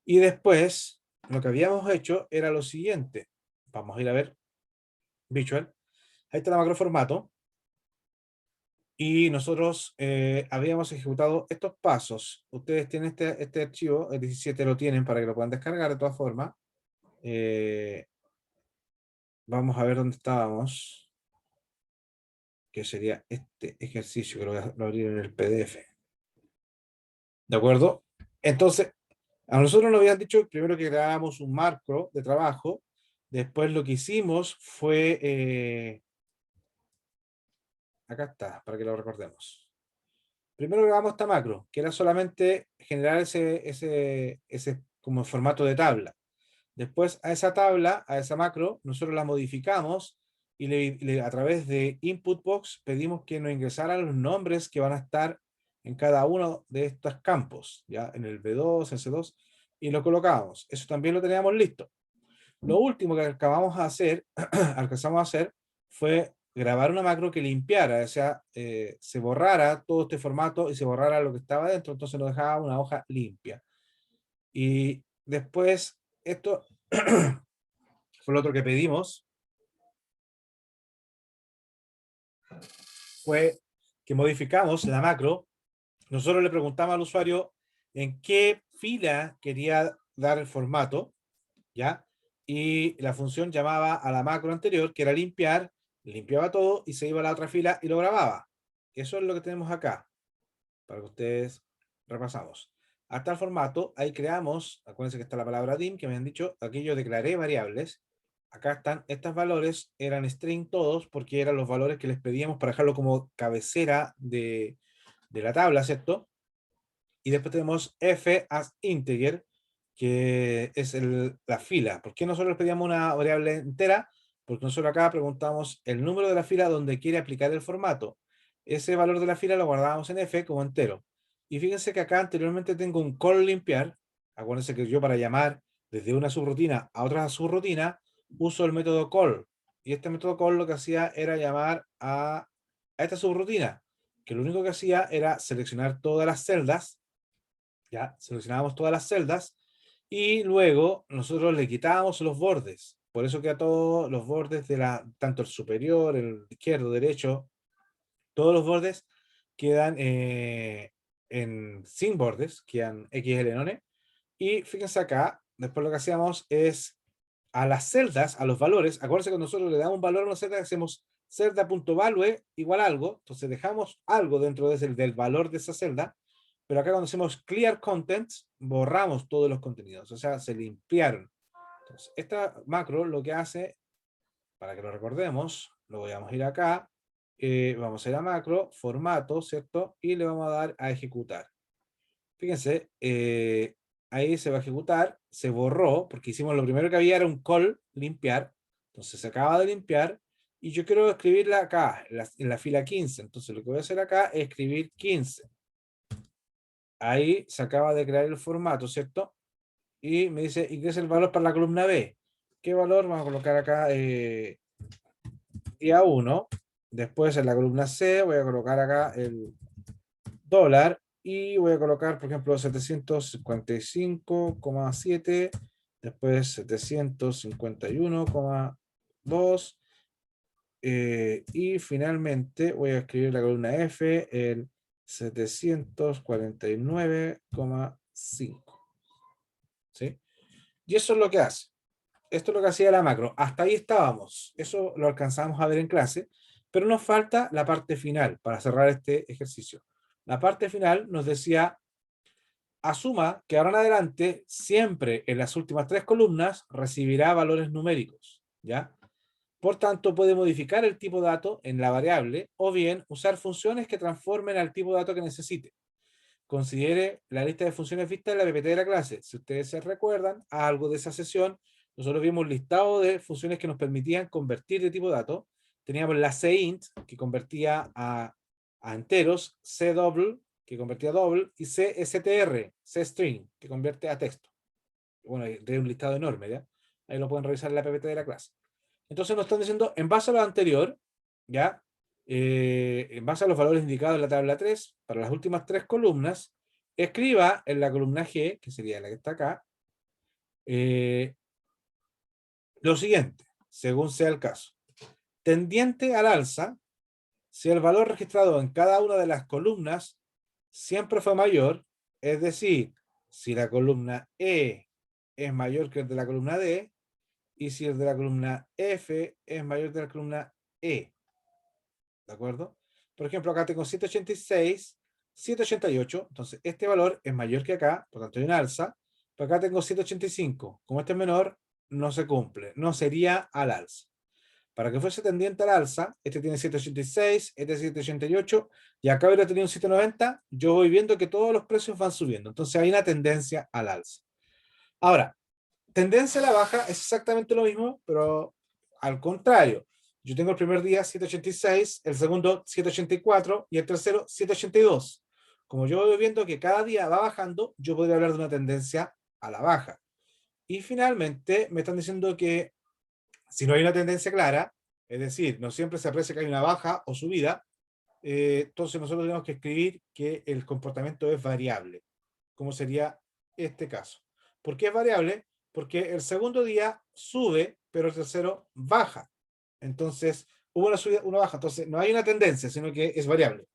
Y después, lo que habíamos hecho era lo siguiente. Vamos a ir a ver Visual. Ahí está la macro formato. Y nosotros habíamos ejecutado estos pasos. Ustedes tienen este archivo, el 17 lo tienen para que lo puedan descargar de todas formas. Vamos a ver dónde estábamos. Que sería este ejercicio, que lo voy a abrir en el PDF. ¿De acuerdo? Entonces, a nosotros nos habían dicho primero que creábamos un macro de trabajo. Después lo que hicimos fue... acá está, para que lo recordemos. Primero grabamos esta macro, que era solamente generar ese como formato de tabla. Después a esa tabla, a esa macro, nosotros la modificamos y a través de Input Box pedimos que nos ingresaran los nombres que van a estar en cada uno de estos campos, ya en el B2, en C2, y lo colocamos. Eso también lo teníamos listo. Lo último que alcanzamos a hacer fue grabar una macro que limpiara, o sea, se borrara todo este formato y se borrara lo que estaba dentro, entonces nos dejaba una hoja limpia. Y después, esto fue lo otro que pedimos, fue que modificamos la macro. Nosotros le preguntamos al usuario en qué fila quería dar el formato, ¿ya? Y la función llamaba a la macro anterior, que era limpiar, limpiaba todo y se iba a la otra fila y lo grababa. Eso es lo que tenemos acá, para que ustedes repasamos. Hasta el formato, ahí creamos, acuérdense que está la palabra dim, que me han dicho, aquí yo declaré variables. Acá están, estos valores eran string todos, porque eran los valores que les pedíamos para dejarlo como cabecera de la tabla, ¿cierto? Y después tenemos f as integer, que es la fila. ¿Por qué nosotros pedíamos una variable entera? Porque nosotros acá preguntamos el número de la fila donde quiere aplicar el formato. Ese valor de la fila lo guardábamos en f como entero. Y fíjense que acá anteriormente tengo un call limpiar. Acuérdense que yo para llamar desde una subrutina a otra subrutina uso el método call. Y este método call lo que hacía era llamar a esta subrutina, que lo único que hacía era seleccionar todas las celdas. Ya seleccionábamos todas las celdas y luego nosotros le quitábamos los bordes. Por eso que a todos los bordes tanto el superior, el izquierdo, derecho, todos los bordes quedan sin bordes, quedan XLN. Y fíjense acá, después lo que hacíamos es a las celdas, a los valores, acuérdense que nosotros le damos un valor a una celda, hacemos celda.value igual a algo, entonces dejamos algo dentro del valor de esa celda, pero acá cuando hacemos clear contents, borramos todos los contenidos, o sea, se limpiaron. Entonces, esta macro lo que hace, para que lo recordemos, lo voy a ir acá, vamos a ir a macro, formato, ¿cierto? Y le vamos a dar a ejecutar. Fíjense, ahí se va a ejecutar, se borró, porque hicimos lo primero que había era un call, limpiar, entonces se acaba de limpiar, y yo quiero escribirla acá, en la fila 15, entonces lo que voy a hacer acá es escribir 15. Ahí se acaba de crear el formato, ¿cierto? Y me dice, ingresa el valor para la columna B. ¿Qué valor? Vamos a colocar acá IA1. Después en la columna C voy a colocar acá el dólar y voy a colocar, por ejemplo, 755,7, después 751,2 y finalmente voy a escribir la columna F, el 749,5. ¿Sí? Y eso es lo que hace. Esto es lo que hacía la macro. Hasta ahí estábamos. Eso lo alcanzamos a ver en clase, pero nos falta la parte final para cerrar este ejercicio. La parte final nos decía, asuma que ahora en adelante, siempre en las últimas 3 columnas, recibirá valores numéricos, ¿ya? Por tanto, puede modificar el tipo de dato en la variable o bien usar funciones que transformen al tipo de dato que necesite. Considere la lista de funciones vistas en la PPT de la clase. Si ustedes se recuerdan a algo de esa sesión, nosotros vimos un listado de funciones que nos permitían convertir de tipo de dato. Teníamos la cint, que convertía a enteros, cdouble, que convertía a double, y cstr, cstring, que convierte a texto. Bueno, hay un listado enorme, ¿ya? Ahí lo pueden revisar en la PPT de la clase. Entonces nos están diciendo, en base a lo anterior, ¿ya? En base a los valores indicados en la tabla 3, para las últimas 3 columnas, escriba en la columna G, que sería la que está acá, lo siguiente, según sea el caso. Tendiente al alza, si el valor registrado en cada una de las columnas siempre fue mayor, es decir, si la columna E es mayor que el de la columna D, y si el de la columna F es mayor que la columna E. ¿De acuerdo? Por ejemplo, acá tengo 786, 788, entonces este valor es mayor que acá, por tanto hay un alza, pero acá tengo 785, como este es menor, no se cumple, no sería al alza. Para que fuese tendiente al alza, este tiene 786, este 788, y acá hubiera tenido un 790, yo voy viendo que todos los precios van subiendo, entonces hay una tendencia al alza. Ahora, tendencia a la baja es exactamente lo mismo, pero al contrario. Yo tengo el primer día 786, el segundo 784 y el tercero 782. Como yo voy viendo que cada día va bajando, yo podría hablar de una tendencia a la baja. Y finalmente me están diciendo que si no hay una tendencia clara, es decir, no siempre se aprecia que hay una baja o subida, entonces nosotros tenemos que escribir que el comportamiento es variable, como sería este caso. ¿Por qué es variable? Porque el segundo día sube, pero el tercero baja. Entonces, hubo una subida, una baja. Entonces, no hay una tendencia, sino que es variable.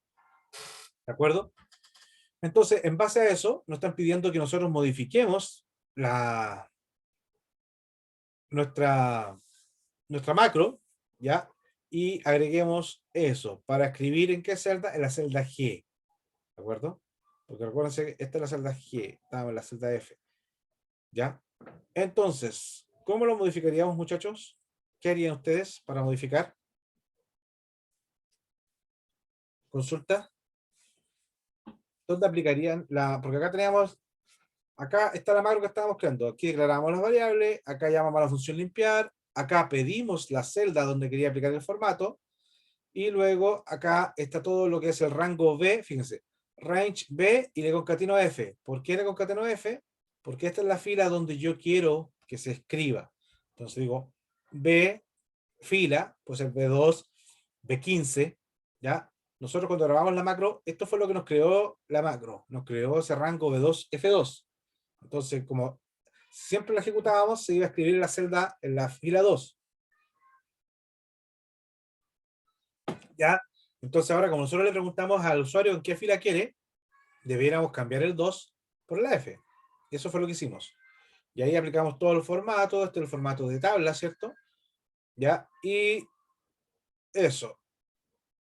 ¿De acuerdo? Entonces, en base a eso, nos están pidiendo que nosotros modifiquemos nuestra macro, ¿ya? Y agreguemos eso para escribir en qué celda, en la celda G. ¿De acuerdo? Porque recuérdense que esta es la celda G, estamos en la celda F. ¿Ya? Entonces, ¿cómo lo modificaríamos, muchachos? ¿Qué harían ustedes para modificar? Consulta. ¿Dónde aplicarían la...? Porque acá está la macro que estábamos creando. Aquí declaramos las variables, acá llamamos a la función limpiar, acá pedimos la celda donde quería aplicar el formato, y luego acá está todo lo que es el rango B, fíjense, range B y le concateno F. ¿Por qué le concateno F? Porque esta es la fila donde yo quiero que se escriba. Entonces digo, B, fila, pues el B2, B15, ¿ya? Nosotros cuando grabamos la macro, esto fue lo que nos creó la macro, nos creó ese rango B2, F2. Entonces, como siempre la ejecutábamos, se iba a escribir en la celda, en la fila 2. ¿Ya? Entonces ahora, como nosotros le preguntamos al usuario en qué fila quiere, debiéramos cambiar el 2 por la F. Y eso fue lo que hicimos. Y ahí aplicamos todo el formato, este es el formato de tabla, ¿cierto? ¿Ya? Y eso.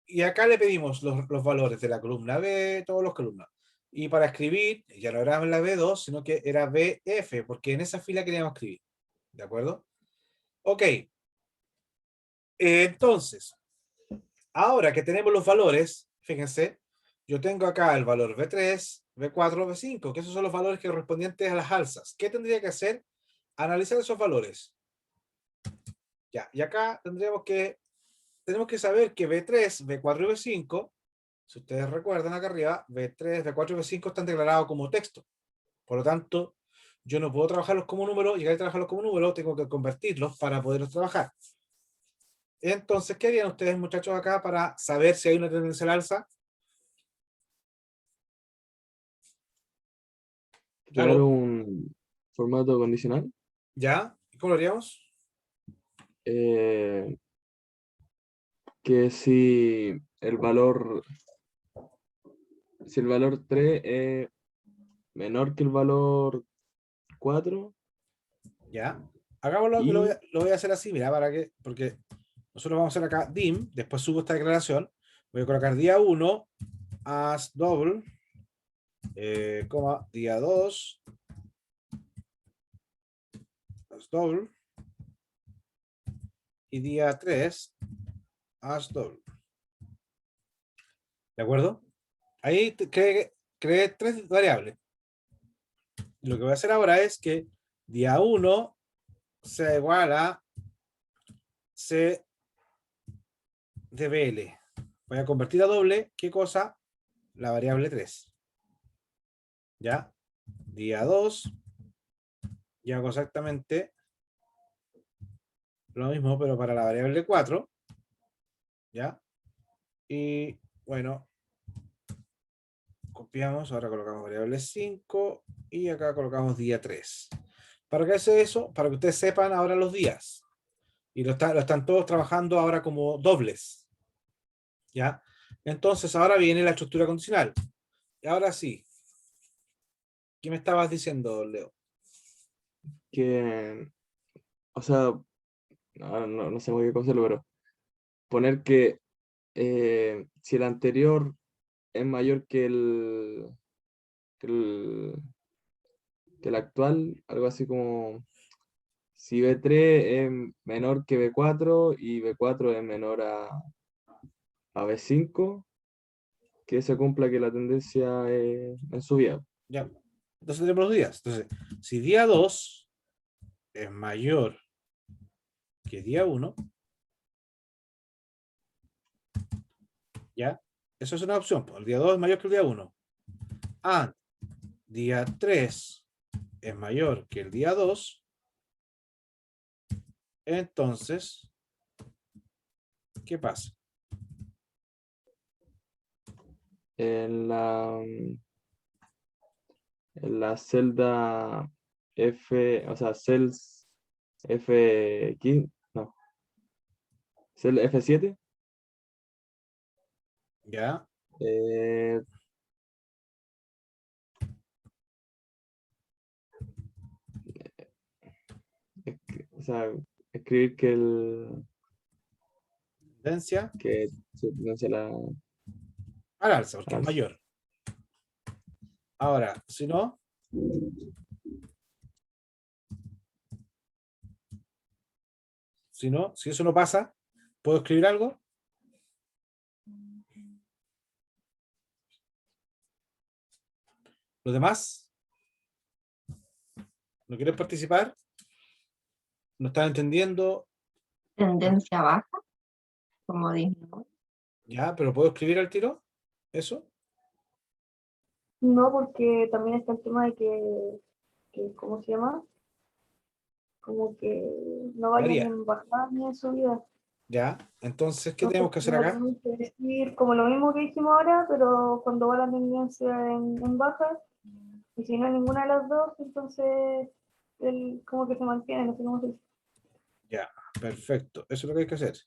Y acá le pedimos los valores de la columna B, todos los columnas. Y para escribir, ya no era la B2, sino que era BF, porque en esa fila queríamos escribir. ¿De acuerdo? Ok. Entonces, ahora que tenemos los valores, fíjense, yo tengo acá el valor B3, B4, B5, que esos son los valores correspondientes a las alzas. ¿Qué tendría que hacer? Analizar esos valores. Ya, y acá tenemos que saber que B3, B4 y B5, si ustedes recuerdan acá arriba, B3, B4 y B5 están declarados como texto. Por lo tanto, yo no puedo trabajarlos como número, llegar a trabajarlos como número, tengo que convertirlos para poderlos trabajar. Entonces, ¿qué harían ustedes, muchachos, acá para saber si hay una tendencia al alza? Crear Claro. un formato condicional. ¿Ya? ¿Cómo lo haríamos? eh, que si el valor 3 es menor que el valor 4 ¿Ya? Hagámoslo, y lo voy a hacer así, mira, porque nosotros vamos a hacer acá dim, después subo esta declaración, voy a colocar día 1, as double, día 2, as double, y día 3, as double. ¿De acuerdo? Ahí creé 3 variables. Lo que voy a hacer ahora es que día 1 sea igual a C de BL. Voy a convertir a doble, ¿qué cosa? La variable 3. ¿Ya? Día 2 y hago exactamente lo mismo, pero para la variable 4, ¿ya? Y bueno, copiamos, ahora colocamos variable 5 y acá colocamos día 3. ¿Para qué hace eso? Para que ustedes sepan ahora los días. Y lo están todos trabajando ahora como dobles. ¿Ya? Entonces ahora viene la estructura condicional. Y ahora sí. ¿Qué me estabas diciendo, Leo? Que, o sea, no sé muy bien cómo hacerlo, pero poner que si el anterior es mayor que el, que el actual, algo así como si B3 es menor que B4 y B4 es menor a B5, que se cumpla que la tendencia es en subida. Ya. Entonces tenemos los días. Entonces, si día 2 es mayor que día 1, ¿ya? Eso es una opción. El día 2 es mayor que el día 1. Ah, día 3 es mayor que el día 2. Entonces, ¿qué pasa? En la celda F, o sea, cells F15, no, cel F7, ¿Ya? eh, o sea, escribir Tendencia que se pronuncia al alza, porque al es alza. mayor. Ahora, si no, si eso no pasa, ¿puedo escribir algo? ¿Los demás? ¿No quieren participar? ¿No están entendiendo? Tendencia baja, como disminuye. Ya, pero ¿puedo escribir al tiro? ¿Eso? No, porque también está el tema de ¿cómo se llama? Como que no vayan ni Varía. en bajada ni en subida. Ya. Entonces, ¿qué tenemos Entonces, que hacer no acá? tenemos que decir como lo mismo que dijimos ahora, pero cuando va la tendencia en baja, y si no hay ninguna de las dos, entonces como que se mantiene, no sé cómo se dice. Ya, perfecto. Eso es lo que hay que hacer.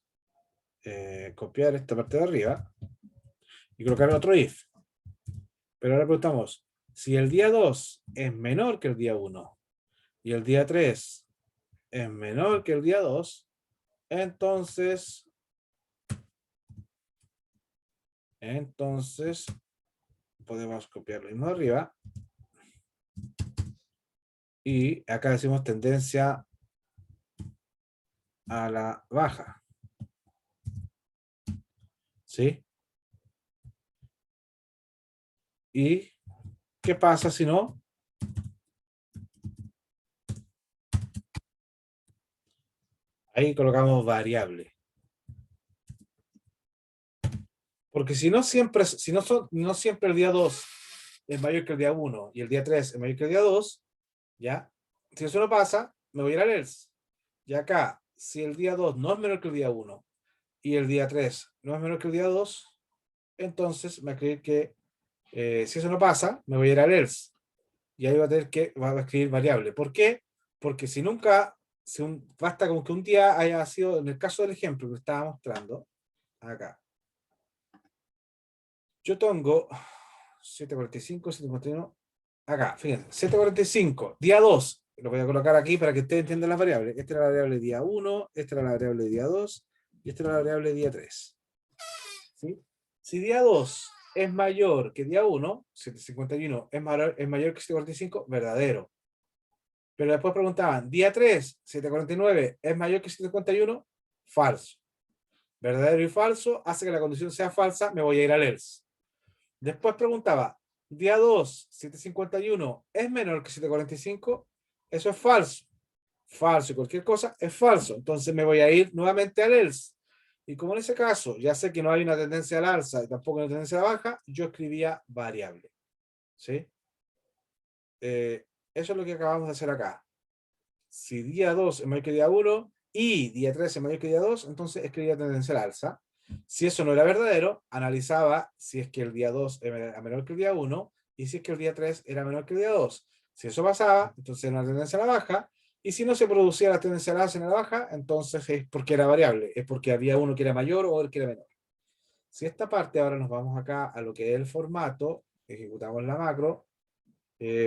Copiar esta parte de arriba y colocar otro if. Pero ahora preguntamos, si el día 2 es menor que el día 1 y el día 3 es menor que el día 2, entonces podemos copiar lo mismo de arriba y acá decimos tendencia a la baja. ¿Sí? ¿Y qué pasa si no? Ahí colocamos variable. Porque si no siempre, no siempre el día 2 es mayor que el día 1 y el día 3 es mayor que el día 2, ¿ya? Si eso no pasa, me voy a ir al else. Y acá, si el día 2 no es menor que el día 1 y el día 3 no es menor que el día 2, entonces me va a escribir que si eso no pasa, me voy a ir al else. Y ahí va a tener que va a escribir variable. ¿Por qué? Porque si nunca, basta como que un día haya sido, en el caso del ejemplo que estaba mostrando, acá. Yo tengo 745, 751, acá, fíjense, 745, día 2, lo voy a colocar aquí para que ustedes entiendan las variables. Esta era la variable día 1, esta era la variable día 2 y esta era la variable día 3. ¿Sí? Si día 2 es mayor que día 1, 751 es mayor que 745, verdadero. Pero después preguntaban, día 3, 749 es mayor que 751, falso. Verdadero y falso hace que la condición sea falsa, me voy a ir al else. Después preguntaba, día 2, 751 es menor que 745, eso es falso. Falso y cualquier cosa es falso. Entonces me voy a ir nuevamente al else. Y como en ese caso ya sé que no hay una tendencia al alza y tampoco una tendencia a la baja, yo escribía variable. ¿Sí? Eso es lo que acabamos de hacer acá. si día 2 es mayor que día 1 y día 3 es mayor que día 2, entonces escribía tendencia al alza. Si eso no era verdadero, analizaba si es que el día 2 era menor que el día 1 y si es que el día 3 era menor que el día 2. Si eso pasaba, entonces era una tendencia a la baja. Y si no se producía la tendencia a la alza en la baja, entonces es porque era variable, es porque había uno que era mayor o el que era menor. Si esta parte, ahora nos vamos acá a lo que es el formato, ejecutamos la macro,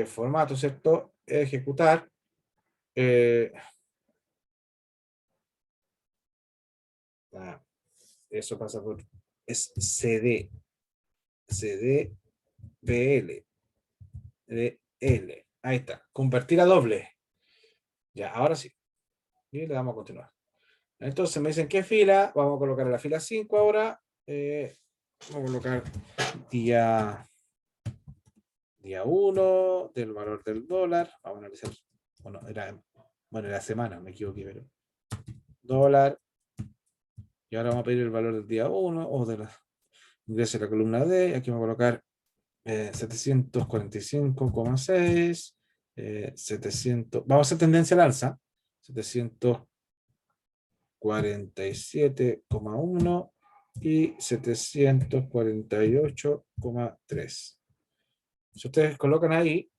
formato, ¿cierto? Ejecutar. Eso pasa por, es CD, PL, DL. Ahí está, convertir a doble. Ya, ahora sí. Y le damos a continuar. Entonces me dicen qué fila, vamos a colocar en la fila 5 ahora. Vamos a colocar día 1 del valor del dólar. Vamos a analizar. Bueno, era semana, me equivoqué, pero dólar. Y ahora vamos a pedir el valor del día 1 o de la ingreso de la columna D. Aquí vamos a colocar 745,6. 700. Vamos a hacer tendencia al alza. 747,1 y 748,3. Si ustedes colocan ahí,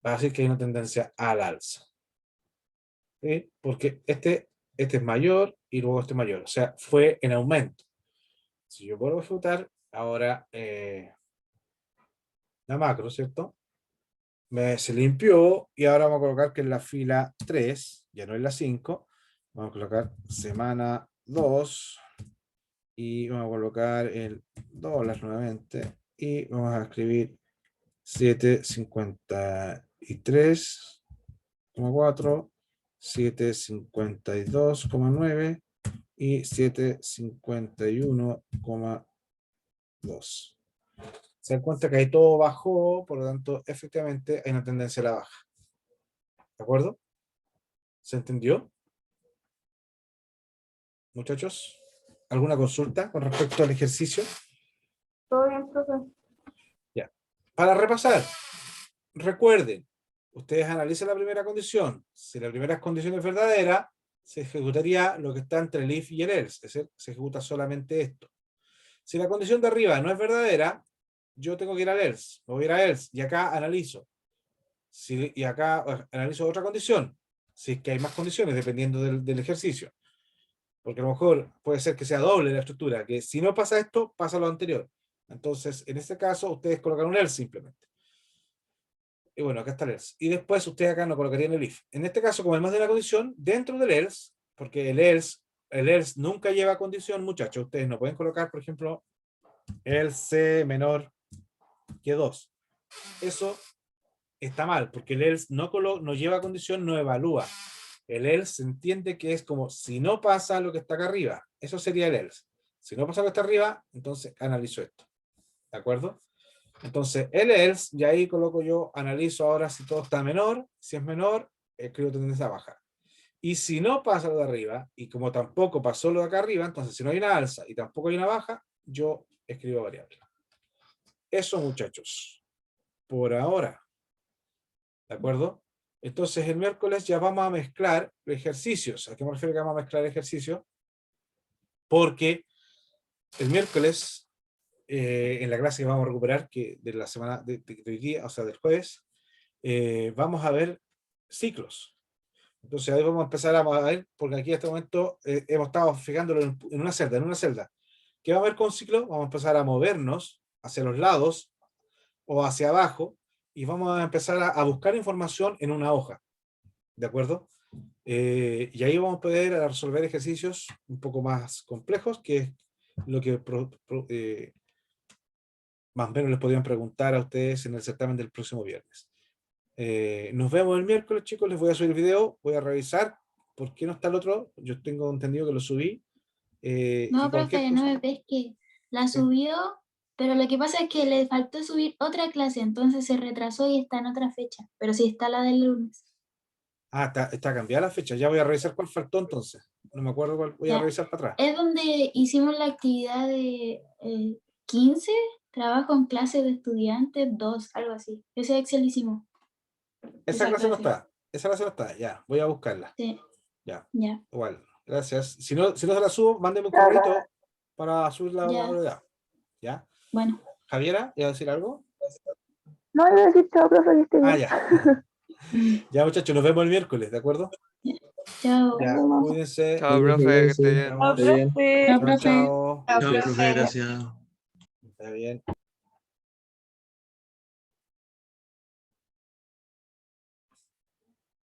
va a decir que hay una tendencia al alza. ¿Sí? Porque este es mayor y luego este es mayor. O sea, fue en aumento. Si yo vuelvo a ejecutar, ahora la macro, ¿cierto? Se limpió y ahora vamos a colocar que en la fila 3, ya no es la 5, vamos a colocar semana 2 y vamos a colocar el dólar nuevamente y vamos a escribir 753,4, 752,9 y 751,2. Se dan cuenta que ahí todo bajó, por lo tanto, efectivamente hay una tendencia a la baja. ¿De acuerdo? ¿Se entendió? Muchachos, ¿alguna consulta con respecto al ejercicio? Todo bien, profe. Ya. Para repasar, recuerden, ustedes analicen la primera condición. Si la primera condición es verdadera, se ejecutaría lo que está entre el if y el else, es decir, se ejecuta solamente esto. Si la condición de arriba no es verdadera, yo tengo que ir al else, me voy a ir a else, y acá analizo. Y acá analizo otra condición, si es que hay más condiciones, dependiendo del ejercicio. Porque a lo mejor puede ser que sea doble la estructura, que si no pasa esto, pasa lo anterior. Entonces, en este caso, ustedes colocan un else simplemente. Y bueno, acá está el else. Y después ustedes acá no colocarían el if. En este caso, como hay más de una condición, dentro del else, porque el else nunca lleva condición, muchachos. Ustedes no pueden colocar, por ejemplo, else menor que 2. Eso está mal, porque el else no lleva condición, no evalúa. El else se entiende que es como si no pasa lo que está acá arriba. Eso sería el else. Si no pasa lo que está arriba, entonces analizo esto. ¿De acuerdo? Entonces, el else, y ahí coloco yo, analizo ahora si todo está menor. Si es menor, escribo tendencia a baja. Y si no pasa lo de arriba, y como tampoco pasó lo de acá arriba, entonces si no hay una alza y tampoco hay una baja, yo escribo variable. Eso, muchachos. Por ahora. ¿De acuerdo? Entonces, el miércoles ya vamos a mezclar ejercicios. ¿A qué me refiero que vamos a mezclar ejercicios? Porque el miércoles, en la clase que vamos a recuperar, que de la semana de hoy día, o sea, del jueves, vamos a ver ciclos. Entonces ahí vamos a empezar a ver, porque aquí en este momento hemos estado fijándolo en una celda. ¿Qué va a ver con ciclo? Vamos a empezar a movernos hacia los lados o hacia abajo y vamos a empezar a buscar información en una hoja. ¿De acuerdo? Y ahí vamos a poder resolver ejercicios un poco más complejos, que es lo que más o menos les podrían preguntar a ustedes en el certamen del próximo viernes. Nos vemos el miércoles, chicos. Les voy a subir el video, voy a revisar por qué no está el otro. Yo tengo entendido que lo subí. No, Y cualquier profe, no cosa. me ves que la subió, pero lo que pasa es que le faltó subir otra clase, entonces se retrasó y está en otra fecha, pero sí está la del lunes. Ah, está cambiada la fecha. Ya voy a revisar cuál faltó entonces. No me acuerdo cuál. Voy a Ya. revisar para atrás. Es donde hicimos la actividad de 15, trabajo en clase de estudiantes 2, algo así. Ese Excel hicimos. Esa Esa clase no clase. está. Esa clase no está. Ya, voy a buscarla. Sí, Ya, ya. igual. Gracias. Si no se la subo, mándeme un correo para subirla a Ya. la brevedad. ¿Ya? Bueno, Javiera, ¿iba a decir algo? No, iba a decir chao, profe, que esté Ah, bien. ya. Ya, muchachos, nos vemos el miércoles, ¿de acuerdo? chao. Ya, cuídense. Chao, profe, que esté bien. Está bien. Chao, Chao, profe. chao. Chao, Gracias. profe, gracias. Está bien.